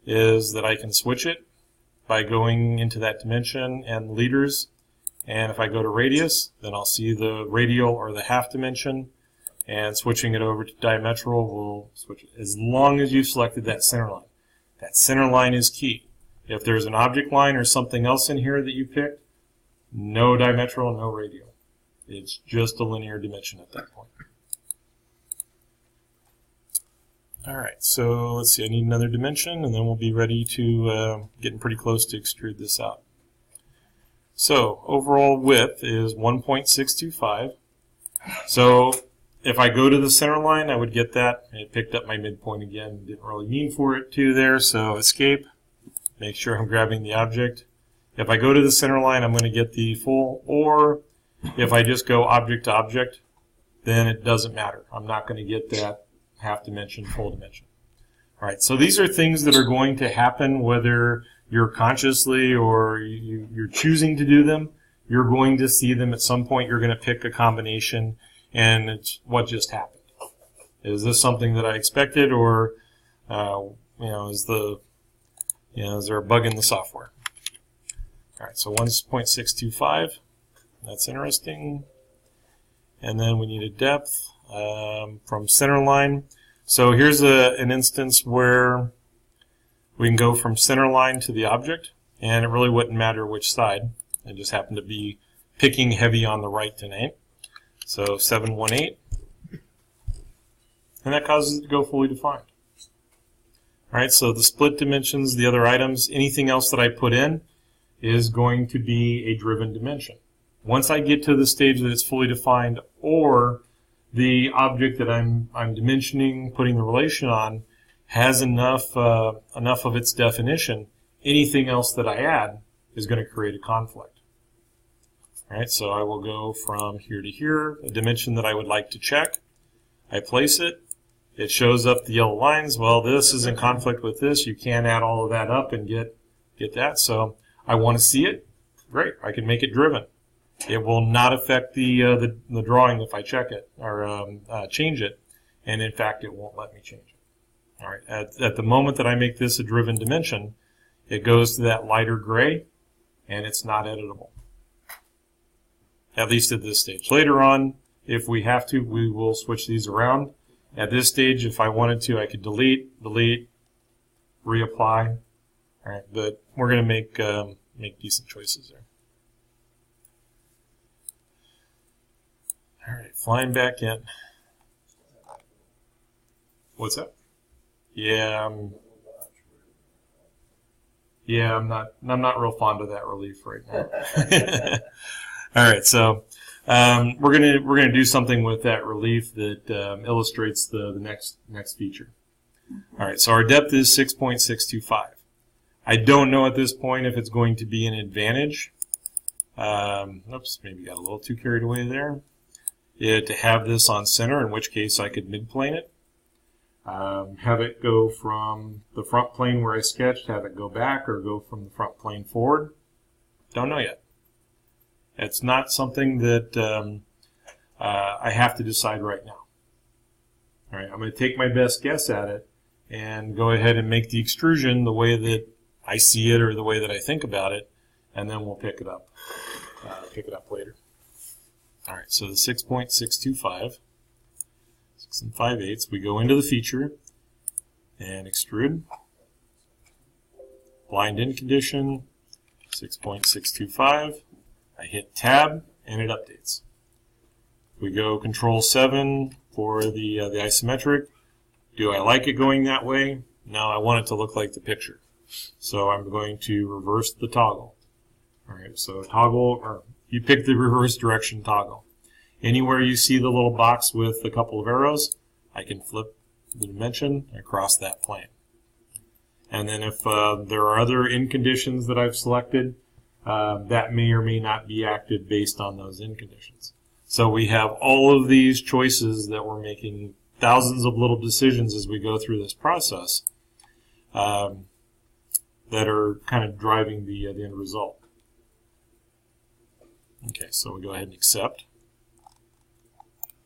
is that I can switch it by going into that dimension and liters, and if I go to radius, then I'll see the radial or the half dimension, and switching it over to diametral will switch it as long as you've selected that center line. That center line is key. If there's an object line or something else in here that you picked, no diametral, no radial. It's just a linear dimension at that point. All right, so let's see, I need another dimension, and then we'll be ready to getting pretty close to extrude this out. So overall width is 1.625. So if I go to the center line, I would get that. It picked up my midpoint again. Didn't really mean for it to there, so escape. Make sure I'm grabbing the object. If I go to the center line, I'm going to get the full, or if I just go object to object, then it doesn't matter. I'm not going to get that half dimension, full dimension. All right, so these are things that are going to happen whether you're consciously or you're choosing to do them. You're going to see them at some point. You're going to pick a combination, and it's what just happened. Is this something that I expected, or is there a bug in the software? All right, so 1.625. That's interesting. And then we need a depth from center line. So here's an instance where we can go from center line to the object, and it really wouldn't matter which side. I just happen to be picking heavy on the right tonight. So 718. And that causes it to go fully defined. All right, so the split dimensions, the other items, anything else that I put in is going to be a driven dimension. Once I get to the stage that it's fully defined, or the object that I'm dimensioning, putting the relation on, has enough of its definition, anything else that I add is going to create a conflict. All right, so I will go from here to here, a dimension that I would like to check. I place it. It shows up the yellow lines. Well, this is in conflict with this. You can't add all of that up and get that. So I want to see it. Great, I can make it driven. It will not affect the drawing if I check it or change it, and in fact, it won't let me change it. All right. At the moment that I make this a driven dimension, it goes to that lighter gray, and it's not editable. At least at this stage. Later on, if we have to, we will switch these around. At this stage, if I wanted to, I could delete, reapply. All right, but we're going to make decent choices there. All right, flying back in. What's up? Yeah, I'm not real fond of that relief right now. All right, so we're gonna do something with that relief that illustrates the next feature. All right, so our depth is 6.625. I don't know at this point if it's going to be an advantage. Oops, maybe got a little too carried away there. To have this on center, in which case I could midplane it. Have it go from the front plane where I sketched, have it go back, or go from the front plane forward. Don't know yet. It's not something that I have to decide right now. All right, I'm going to take my best guess at it and go ahead and make the extrusion the way that I see it or the way that I think about it, and then we'll pick it up later. All right, so the 6.625, 6 5/8, we go into the feature and extrude. Blind in condition, 6.625. I hit tab and it updates. We go Control 7, for the isometric. Do I like it going that way? No, I want it to look like the picture. So I'm going to reverse the toggle. All right, so toggle, or you pick the reverse direction toggle. Anywhere you see the little box with a couple of arrows, I can flip the dimension across that plane. And then if there are other end conditions that I've selected, that may or may not be active based on those end conditions. So we have all of these choices that we're making, thousands of little decisions as we go through this process that are kind of driving the end result. Okay, so we go ahead and accept.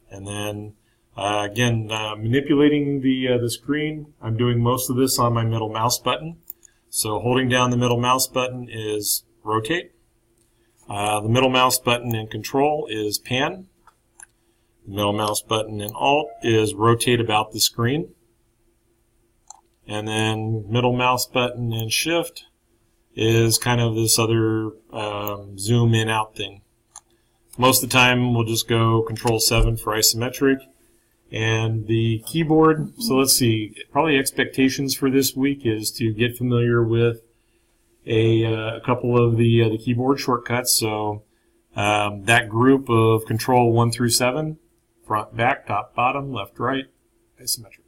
And then again, manipulating the screen, I'm doing most of this on my middle mouse button. So holding down the middle mouse button is rotate. The middle mouse button in control is pan. The middle mouse button in alt is rotate about the screen. And then middle mouse button in shift is kind of this other zoom in out thing. Most of the time we'll just go control 7 for isometric. And the keyboard, so let's see, probably expectations for this week is to get familiar with a couple of the keyboard shortcuts. So that group of control 1 through 7, front, back, top, bottom, left, right, isometric.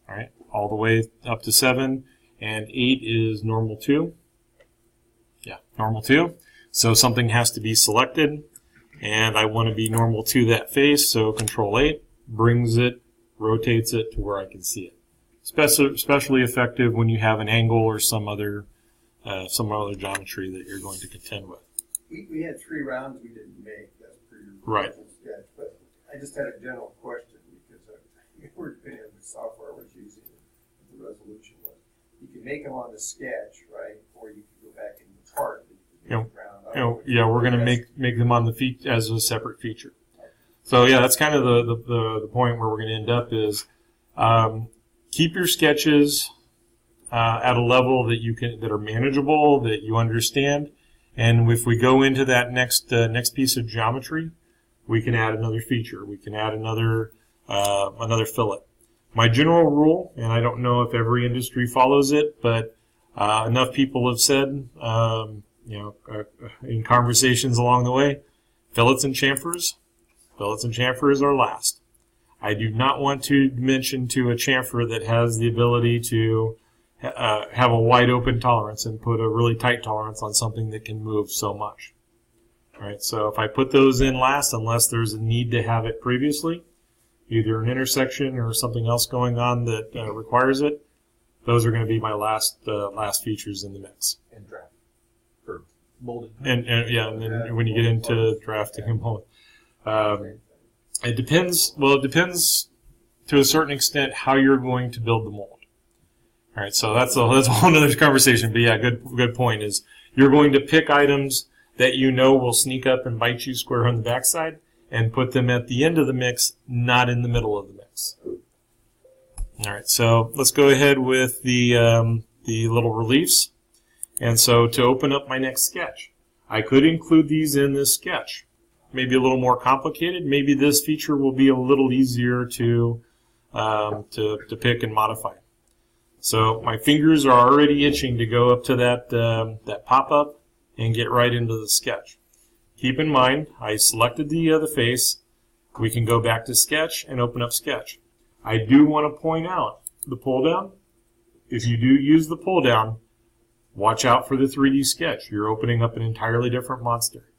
All right, all the way up to 7, and 8 is normal 2. Yeah, normal 2. So something has to be selected, and I want to be normal to that face, so control 8 brings it, rotates it to where I can see it. Especially effective when you have an angle or some other geometry that you're going to contend with. We had 3 rounds we didn't make. That's pretty right. Sketch, but I just had a general question because we're depending on the software I was using, the resolution was. You can make them on the sketch, right? Or you can go back in the part. Yeah, we're going to make them on the as a separate feature. So yeah, that's kind of the point where we're going to end up is keep your sketches at a level that that are manageable, that you understand, and if we go into that next piece of geometry, we can add another feature. We can add another fillet. My general rule, and I don't know if every industry follows it, but enough people have said, in conversations along the way, fillets and chamfers are last. I do not want to mention to a chamfer that has the ability to have a wide open tolerance and put a really tight tolerance on something that can move so much. All right, so if I put those in last, unless there's a need to have it previously, either an intersection or something else going on that requires it, those are going to be my last features in the mix. And draft for molding. And then when you get into drafting and molding, it depends. Well, it depends to a certain extent how you're going to build the mold. All right, so that's a whole other conversation. But yeah, good point is you're going to pick items that you know will sneak up and bite you square on the backside, and put them at the end of the mix, not in the middle of the mix. All right, so let's go ahead with the little reliefs. And so to open up my next sketch, I could include these in this sketch. Maybe a little more complicated. Maybe this feature will be a little easier to pick and modify. So my fingers are already itching to go up to that pop-up and get right into the sketch. Keep in mind, I selected the face. We can go back to sketch and open up sketch. I do want to point out the pull down. If you do use the pull down, watch out for the 3D sketch. You're opening up an entirely different monster.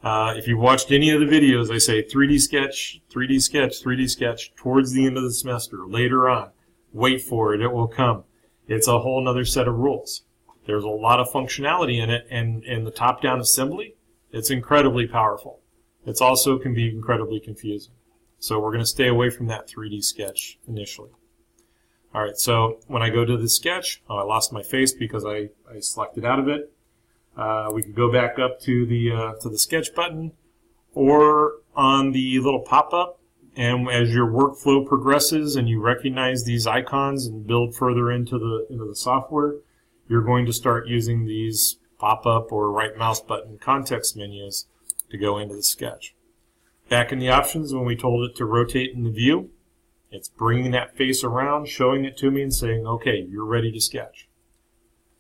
If you've watched any of the videos, I say 3D sketch, 3D sketch, 3D sketch towards the end of the semester, later on. Wait for it. It will come. It's a whole other set of rules. There's a lot of functionality in it, and in the top-down assembly, it's incredibly powerful. It also can be incredibly confusing. So we're going to stay away from that 3D sketch initially. All right, so when I go to the sketch, I lost my face because I selected out of it. We can go back up to the sketch button, or on the little pop-up. And as your workflow progresses and you recognize these icons and build further into the software, you're going to start using these pop-up or right mouse button context menus to go into the sketch. Back in the options, when we told it to rotate in the view, it's bringing that face around, showing it to me and saying, okay, you're ready to sketch.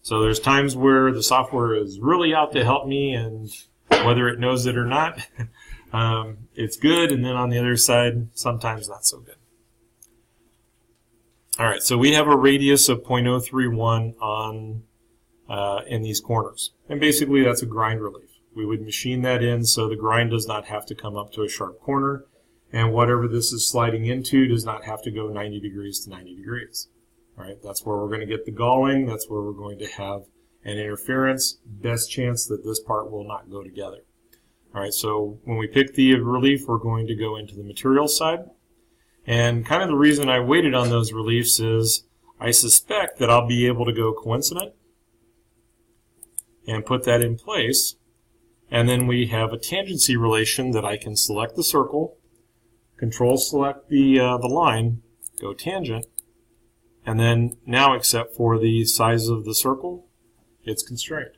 So there's times where the software is really out to help me, and whether it knows it or not, it's good. And then on the other side, sometimes not so good. All right, so we have a radius of 0.031 on in these corners. And basically that's a grind relief. We would machine that in so the grind does not have to come up to a sharp corner, and whatever this is sliding into does not have to go 90 degrees to 90 degrees. All right, that's where we're going to get the galling. That's where we're going to have an interference. Best chance that this part will not go together. All right, so when we pick the relief, we're going to go into the material side. And kind of the reason I waited on those reliefs is I suspect that I'll be able to go coincident and put that in place. And then we have a tangency relation that I can select the circle, control select the line, go tangent, and then now except for the size of the circle, it's constrained.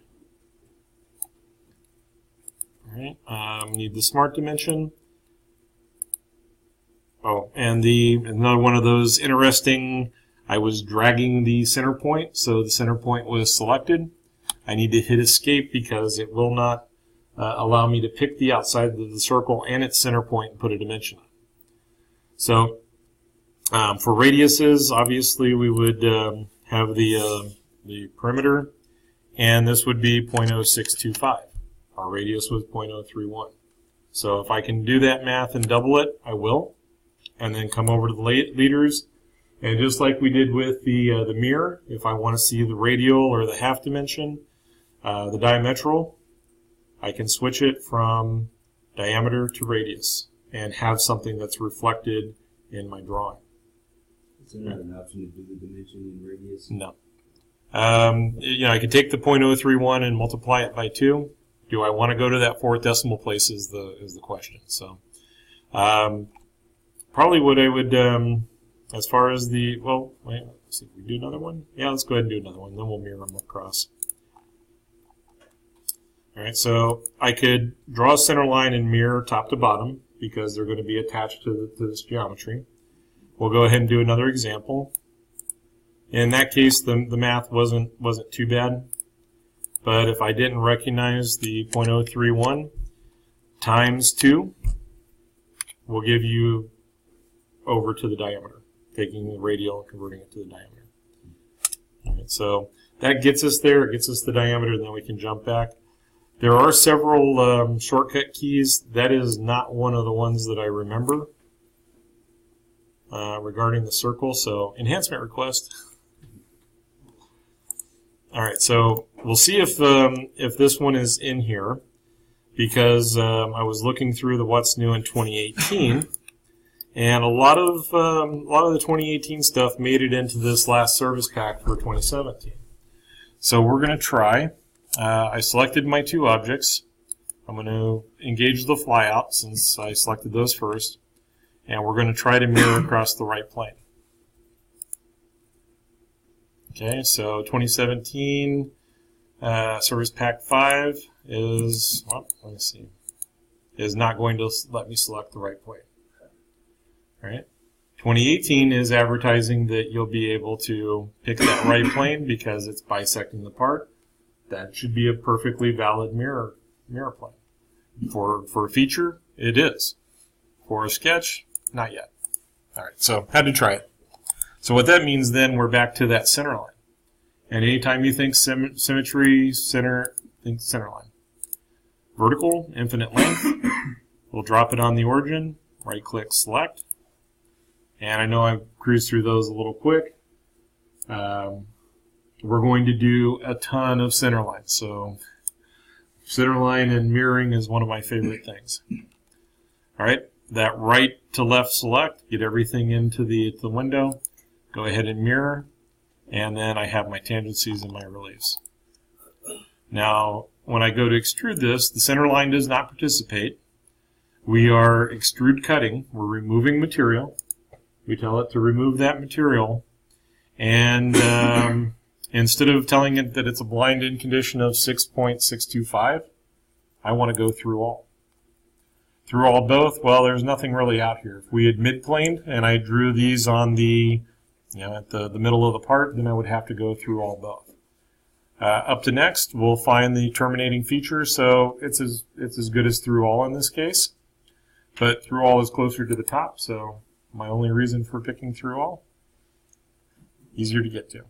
All right, need the smart dimension. Oh, and another one of those interesting, I was dragging the center point, so the center point was selected. I need to hit escape because it will not allow me to pick the outside of the circle and its center point and put a dimension on it. So for radiuses, obviously we would have the perimeter, and this would be 0.0625. Our radius was 0.031. So if I can do that math and double it, I will. And then come over to the leaders, and just like we did with the mirror, if I want to see the radial or the half dimension, the diametral, I can switch it from diameter to radius and have something that's reflected in my drawing. Is there not an option to do the dimension in radius? No. I could take the 0.031 and multiply it by 2. Do I want to go to that fourth decimal place is the question. So probably what I would, as far as the, well, wait, let's see, we do another one? Yeah, let's go ahead and do another one. Then we'll mirror them across. All right, so I could draw a center line and mirror top to bottom because they're going to be attached to this geometry. We'll go ahead and do another example. In that case, the math wasn't too bad. But if I didn't recognize the 0.031 times 2, will give you over to the diameter, taking the radial and converting it to the diameter. All right, so that gets us there. It gets us the diameter, and then we can jump back. There are several shortcut keys. That is not one of the ones that I remember regarding the circle. So enhancement request. All right, so we'll see if this one is in here, because I was looking through the What's New in 2018, and a lot of the 2018 stuff made it into this last service pack for 2017. So we're going to try. I selected my 2 objects. I'm going to engage the flyout since I selected those first, and we're going to try to mirror across the right plane. Okay, so 2017 Service Pack 5 is, well, let me see, is not going to let me select the right plane. All right. 2018 is advertising that you'll be able to pick that right plane because it's bisecting the part. That should be a perfectly valid mirror plane. For a feature, it is. For a sketch, not yet. All right, so had to try it. So what that means then, we're back to that center line. And anytime you think symmetry, center, think center line. Vertical, infinite length. We'll drop it on the origin, right-click, select. And I know I cruised through those a little quick. We're going to do a ton of center lines. So center line and mirroring is one of my favorite things. All right, that right to left select, get everything into the window. Go ahead and mirror, and then I have my tangencies and my reliefs. Now, when I go to extrude this, the center line does not participate. We are extrude cutting. We're removing material. We tell it to remove that material, and instead of telling it that it's a blind-in condition of 6.625, I want to go through all. Through all both, well, there's nothing really out here. If we had mid-planed and I drew these on the, at the middle of the part, then I would have to go through all both. Up to next, we'll find the terminating feature, so it's as good as through all in this case. But through all is closer to the top, so my only reason for picking through all, easier to get to.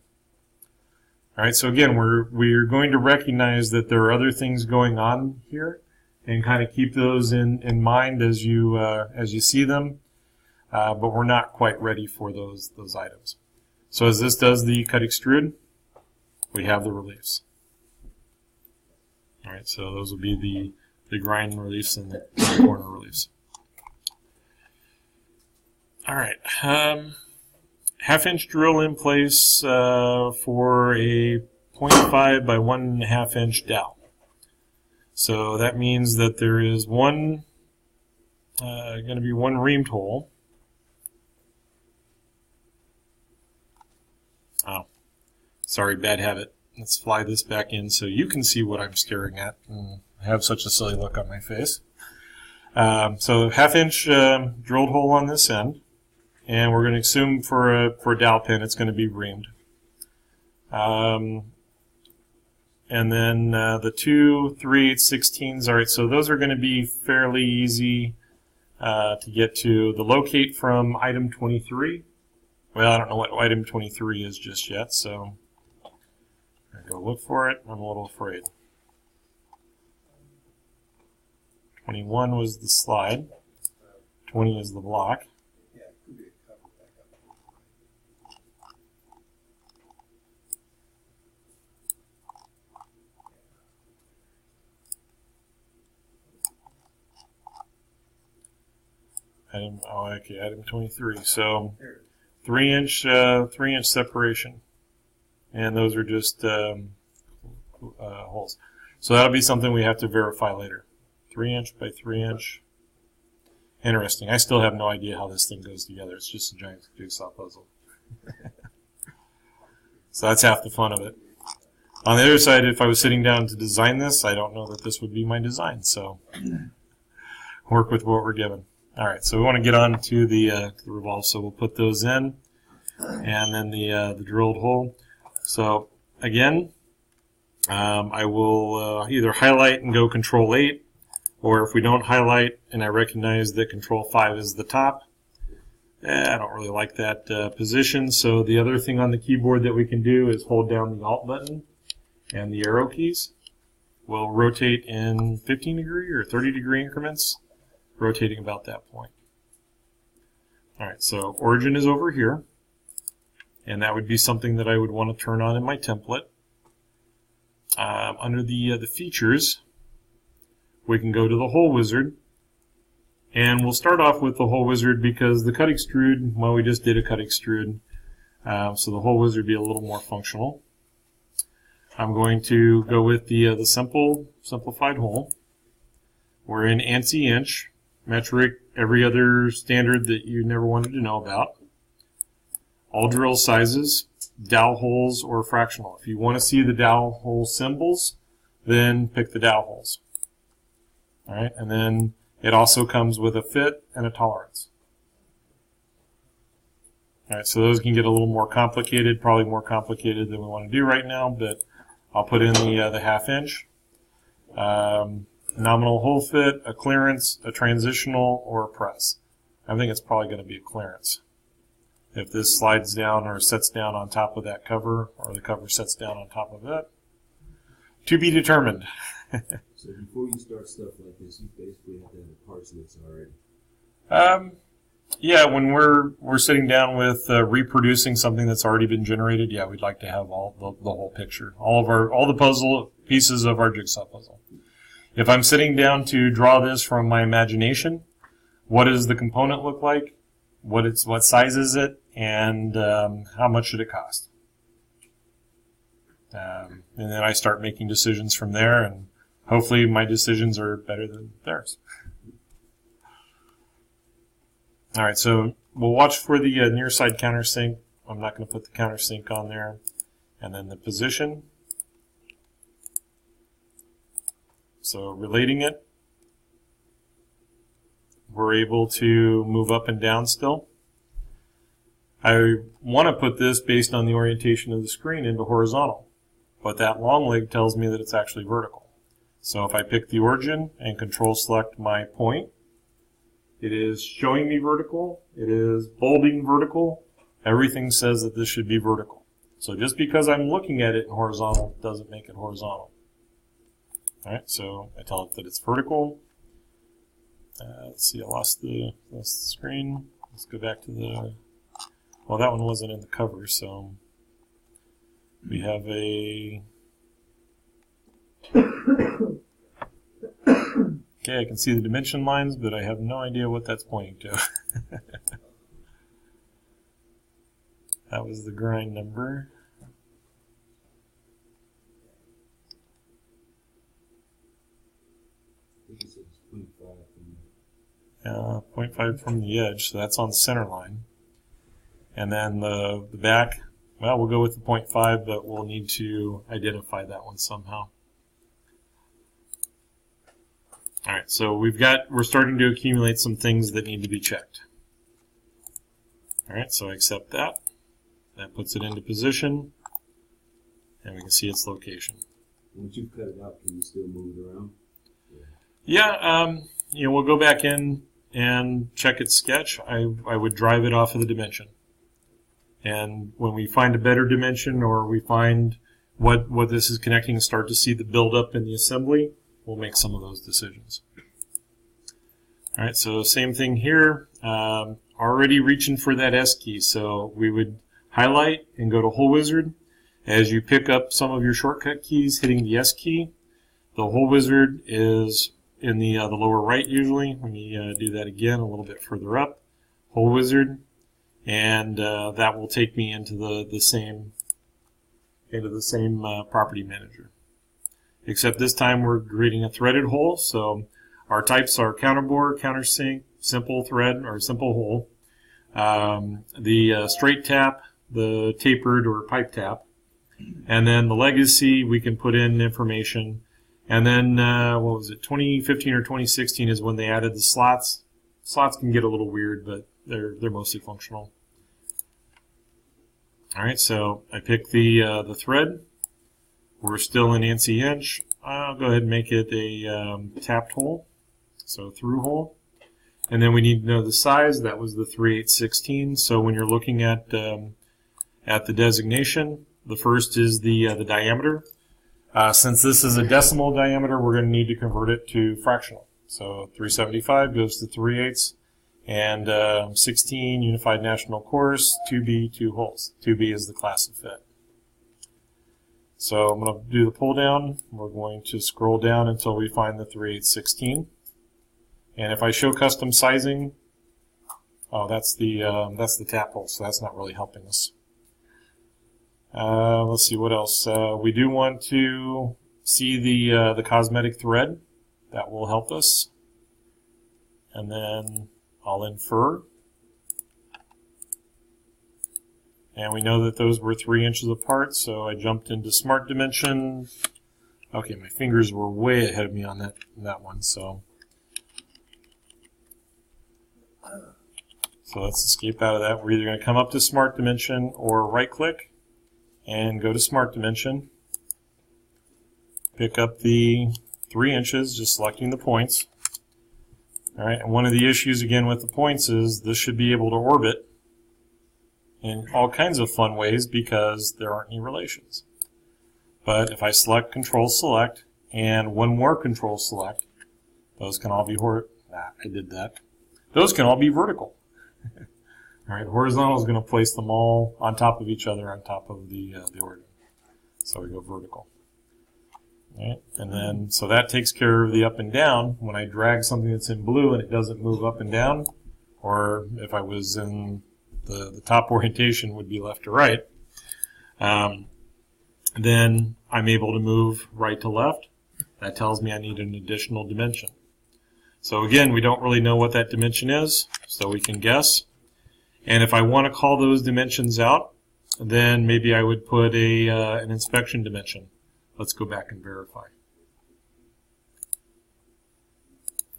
All right, so again, we're going to recognize that there are other things going on here, and kind of keep those in mind as you see them. But we're not quite ready for those items. So as this does the cut extrude, we have the reliefs. All right, so those will be the grind reliefs and the corner reliefs. All right, half-inch drill in place for a 0.5 by 1.5 inch dowel. So that means that there is going to be one reamed hole. Oh, sorry, bad habit. Let's fly this back in so you can see what I'm staring at and have such a silly look on my face. So half-inch drilled hole on this end, and we're going to assume for a dowel pin it's going to be reamed. And then the 2 3/8 16s, all right, so those are going to be fairly easy to get to. The locate from item 23, well, I don't know what item 23 is just yet, so I'm going to go look for it. I'm a little afraid. 21 was the slide. 20 is the block. Yeah, it could be a cover back up. Item 23. So 3-inch separation, and those are just holes. So that'll be something we have to verify later. 3-inch by 3-inch. Interesting. I still have no idea how this thing goes together. It's just a giant jigsaw puzzle. So that's half the fun of it. On the other side, if I was sitting down to design this, I don't know that this would be my design. So work with what we're given. All right, so we want to get on to the revolve, so we'll put those in, and then the drilled hole. So again, I will either highlight and go Control 8, or if we don't highlight and I recognize that Control 5 is the top, I don't really like that position. So the other thing on the keyboard that we can do is hold down the Alt button and the arrow keys. We'll rotate in 15-degree or 30-degree increments, rotating about that point. Alright, so origin is over here, and that would be something that I would want to turn on in my template. Under the features, we can go to the hole wizard, and we'll start off with the hole wizard because the cut extrude, well, we just did a cut extrude, so the hole wizard would be a little more functional. I'm going to go with the simplified hole. We're in ANSI inch, metric, every other standard that you never wanted to know about. All drill sizes, dowel holes, or fractional. If you want to see the dowel hole symbols, then pick the dowel holes. All right, and then it also comes with a fit and a tolerance. All right, so those can get a little more complicated, probably more complicated than we want to do right now, but I'll put in the half-inch. Nominal hole fit, a clearance, a transitional, or a press. I think it's probably going to be a clearance. If this slides down or sets down on top of that cover, or the cover sets down on top of it, to be determined. So before you start stuff like this, you basically have to have the parts list already. Yeah, when we're sitting down with reproducing something that's already been generated, yeah, we'd like to have all the whole picture, all the puzzle pieces of our jigsaw puzzle. If I'm sitting down to draw this from my imagination, what does the component look like? What size is it? And how much should it cost? And then I start making decisions from there, and hopefully my decisions are better than theirs. All right, so we'll watch for the near side countersink. I'm not going to put the countersink on there. And then the position. So relating it. we're able to move up and down still. I want to put this, based on the orientation of the screen, into horizontal, but that long leg tells me that it's actually vertical. So if I pick the origin and control select my point, it is showing me vertical, it is bolding vertical, everything says that this should be vertical. So just because I'm looking at it in horizontal doesn't make it horizontal. Alright, so I tell it that it's vertical. Let's see, I lost the screen. Let's go back to the... Well, that one wasn't in the cover, so we have a... Okay, I can see the dimension lines, but I have no idea what that's pointing to. That was the grind number. I think it says 0.5 0.5 from the edge, so that's on the center line. And then the back, well, we'll go with the 0.5, but we'll need to identify that one somehow. All right, so we're starting to accumulate some things that need to be checked. All right, so I accept that. That puts it into position, and we can see its location. Once you cut it out, can you still move it around? Yeah, we'll go back in and check its sketch. I would drive it off of the dimension. And when we find a better dimension, or we find what this is connecting and start to see the buildup in the assembly, we'll make some of those decisions. All right, so same thing here. Already reaching for that S key, so we would highlight and go to Hole Wizard. As you pick up some of your shortcut keys, hitting the S key, the Hole Wizard is in the lower right usually. Let me do that again a little bit further up. Hole Wizard, and that will take me into the same property manager. Except this time we're creating a threaded hole, so our types are counterbore, countersink, simple thread, or simple hole. The straight tap, the tapered or pipe tap, and then the legacy we can put in information. And then, what was it, 2015 or 2016 is when they added the slots. Slots can get a little weird, but they're mostly functional. All right, so I pick the thread. We're still in ANSI inch. I'll go ahead and make it a tapped hole, so through hole. And then we need to know the size. That was the 3/816. So when you're looking at the designation, the first is the diameter. Since this is a decimal diameter, we're going to need to convert it to fractional. So 375 goes to 3/8, and 16 Unified National Course, 2B, 2 holes. 2B is the class of fit. So I'm going to do the pull down. We're going to scroll down until we find the 3/816. And if I show custom sizing, oh, that's the tap hole, so that's not really helping us. Let's see what else. We do want to see the cosmetic thread. That will help us. And then I'll infer. And we know that those were 3 inches apart, so I jumped into Smart Dimension. Okay, my fingers were way ahead of me on that one, so let's escape out of that. We're either going to come up to Smart Dimension or right-click and go to Smart Dimension. Pick up the 3 inches, just selecting the points. All right, and one of the issues again with the points is this should be able to orbit in all kinds of fun ways because there aren't any relations. But if I select Control Select and one more Control Select, those can all be I did that. Those can all be vertical. All right, horizontal is going to place them all on top of each other on top of the origin. So we go vertical. All right, and then so that takes care of the up and down. When I drag something that's in blue and it doesn't move up and down, or if I was in the top orientation would be left to right, then I'm able to move right to left. That tells me I need an additional dimension. So again, we don't really know what that dimension is, so we can guess. And if I want to call those dimensions out, then maybe I would put an inspection dimension. Let's go back and verify.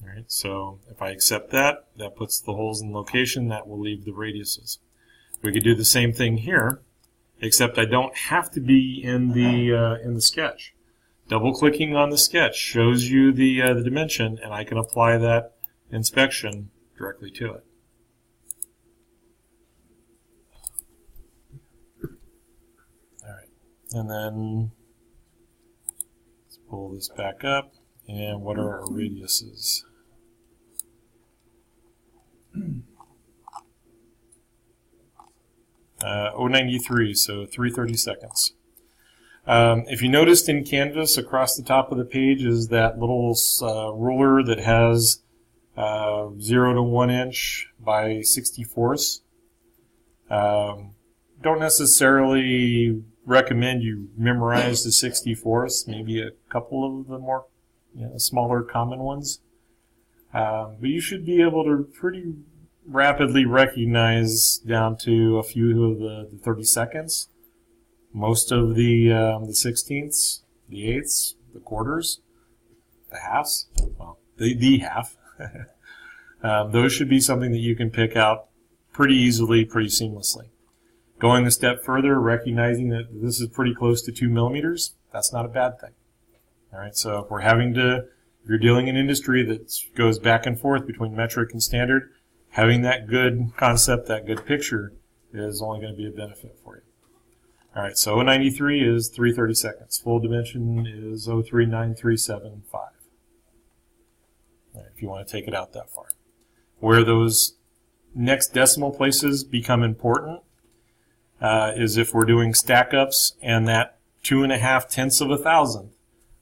All right, so if I accept that, that puts the holes in location. That will leave the radiuses. We could do the same thing here, except I don't have to be in the sketch. Double-clicking on the sketch shows you the dimension, and I can apply that inspection directly to it. All right, and then let's pull this back up. And what are our radiuses? Uh, 093, so 3/30 seconds. If you noticed in Canvas, across the top of the page is that little ruler that has 0 to 1 inch by 64ths. Don't necessarily recommend you memorize the 64ths, maybe a couple of the more smaller common ones. But you should be able to pretty rapidly recognize down to a few of the 30 seconds. Most of the 16ths, the eighths, the quarters, the halves, well, the half. Those should be something that you can pick out pretty easily, pretty seamlessly. Going a step further, recognizing that this is pretty close to 2 millimeters, that's not a bad thing. All right, so if you're dealing in industry that goes back and forth between metric and standard, having that good concept, that good picture, is only going to be a benefit for you. All right, so 093 is 3/30 seconds. Full dimension is 0.39375. All right, if you want to take it out that far. Where those next decimal places become important is if we're doing stack-ups and that 2.5 tenths of a thousandth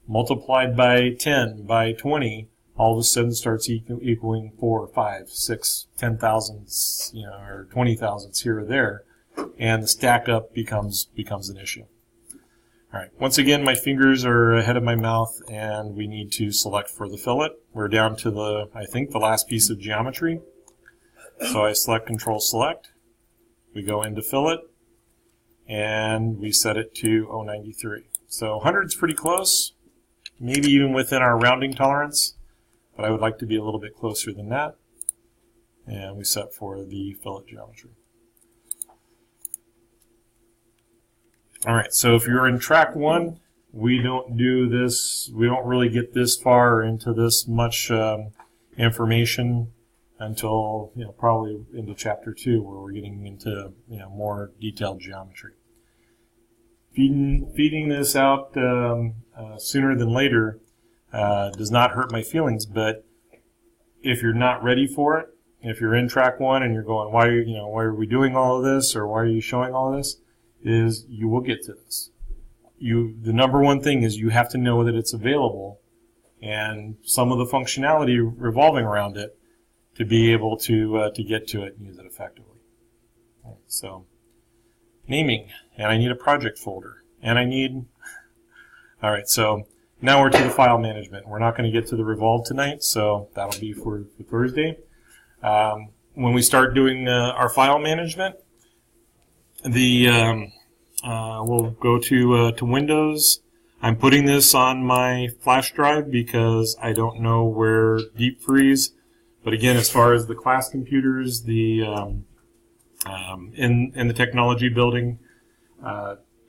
multiplied by 10, by 20, all of a sudden starts equaling 4, 5, 6, 10 thousandths, or 20 thousandths here or there, and the stack up becomes an issue. All right, once again, my fingers are ahead of my mouth, and we need to select for the fillet. We're down to I think the last piece of geometry. So I select Control Select. We go into fillet, and we set it to 093. So 100 is pretty close, maybe even within our rounding tolerance, but I would like to be a little bit closer than that. And we set for the fillet geometry. All right, so if you're in track 1, we don't do this, we don't really get this far into this much information until probably into chapter 2, where we're getting into more detailed geometry. Feeding this out sooner than later does not hurt my feelings, but if you're not ready for it, if you're in track 1 and you're going, why are we doing all of this, or why are you showing all of this, is you will get to this. The number one thing is you have to know that it's available and some of the functionality revolving around it to be able to get to it and use it effectively. Right, so naming, and I need a project folder, and I need. All right, so now we're to the file management. We're not going to get to the revolve tonight, so that'll be for Thursday. When we start doing our file management, we'll go to Windows. I'm putting this on my flash drive because I don't know where deep freeze. But again, as far as the class computers, in the technology building,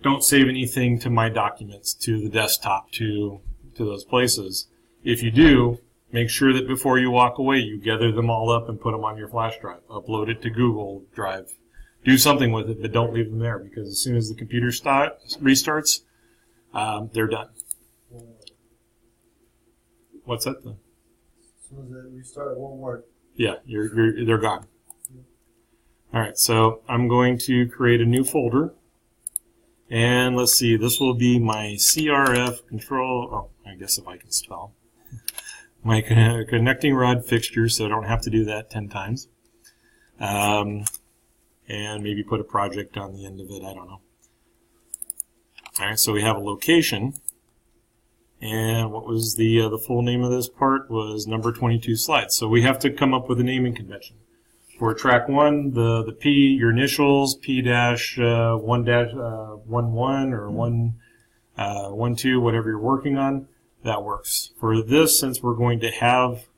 don't save anything to my documents, to the desktop, to those places. If you do, make sure that before you walk away, you gather them all up and put them on your flash drive. Upload it to Google Drive. Do something with it, but don't leave them there, because as soon as the computer restarts, they're done. What's that then? As soon as it restarts, it won't work. Yeah, they're gone. All right, so I'm going to create a new folder, and let's see. This will be my CRF control. Oh, I guess if I can spell. My connecting rod fixture, so I don't have to do that 10 times. And maybe put a project on the end of it, I don't know. All right, so we have a location, and what was the full name of this part was number 22 slides. So we have to come up with a naming convention. For track 1, the P, your initials, P-1-11 or 1-12, whatever you're working on, that works. For this, since we're going to have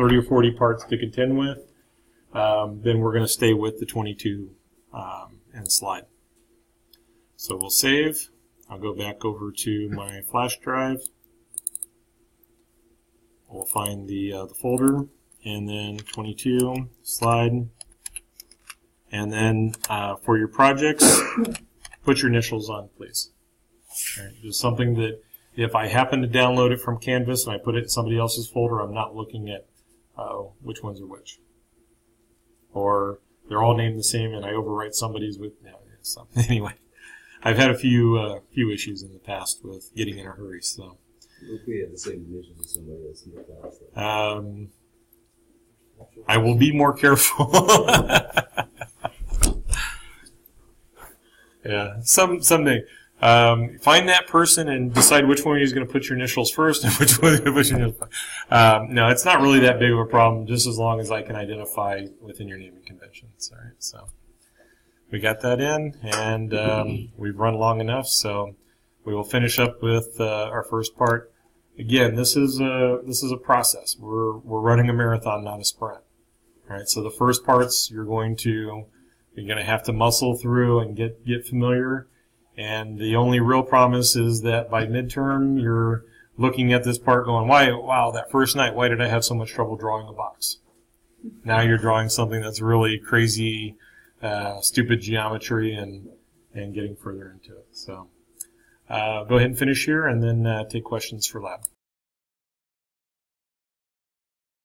30 or 40 parts to contend with, then we're going to stay with the 22 and slide. So we'll save. I'll go back over to my flash drive. We'll find the folder, and then 22, slide. And then for your projects, put your initials on, please. Right, just something that if I happen to download it from Canvas and I put it in somebody else's folder, I'm not looking at which ones are which. Or they're all named the same and I overwrite somebody's with, anyway. I've had a few issues in the past with getting in a hurry, so. If we have the same initials as somebody else in the past. I will be more careful. Yeah, someday. Find that person and decide which one you're going to put your initials first and which one you're going to put your initials first. No, it's not really that big of a problem, just as long as I can identify within your naming conventions. All right, so we got that in, and we've run long enough, so we will finish up with our first part. Again, this is a process. We're running a marathon, not a sprint. All right, so the first parts you're going to have to muscle through and get familiar. And the only real promise is that by midterm, you're looking at this part going, wow, that first night, why did I have so much trouble drawing a box? Now you're drawing something that's really crazy, stupid geometry and getting further into it. So go ahead and finish here and then take questions for lab.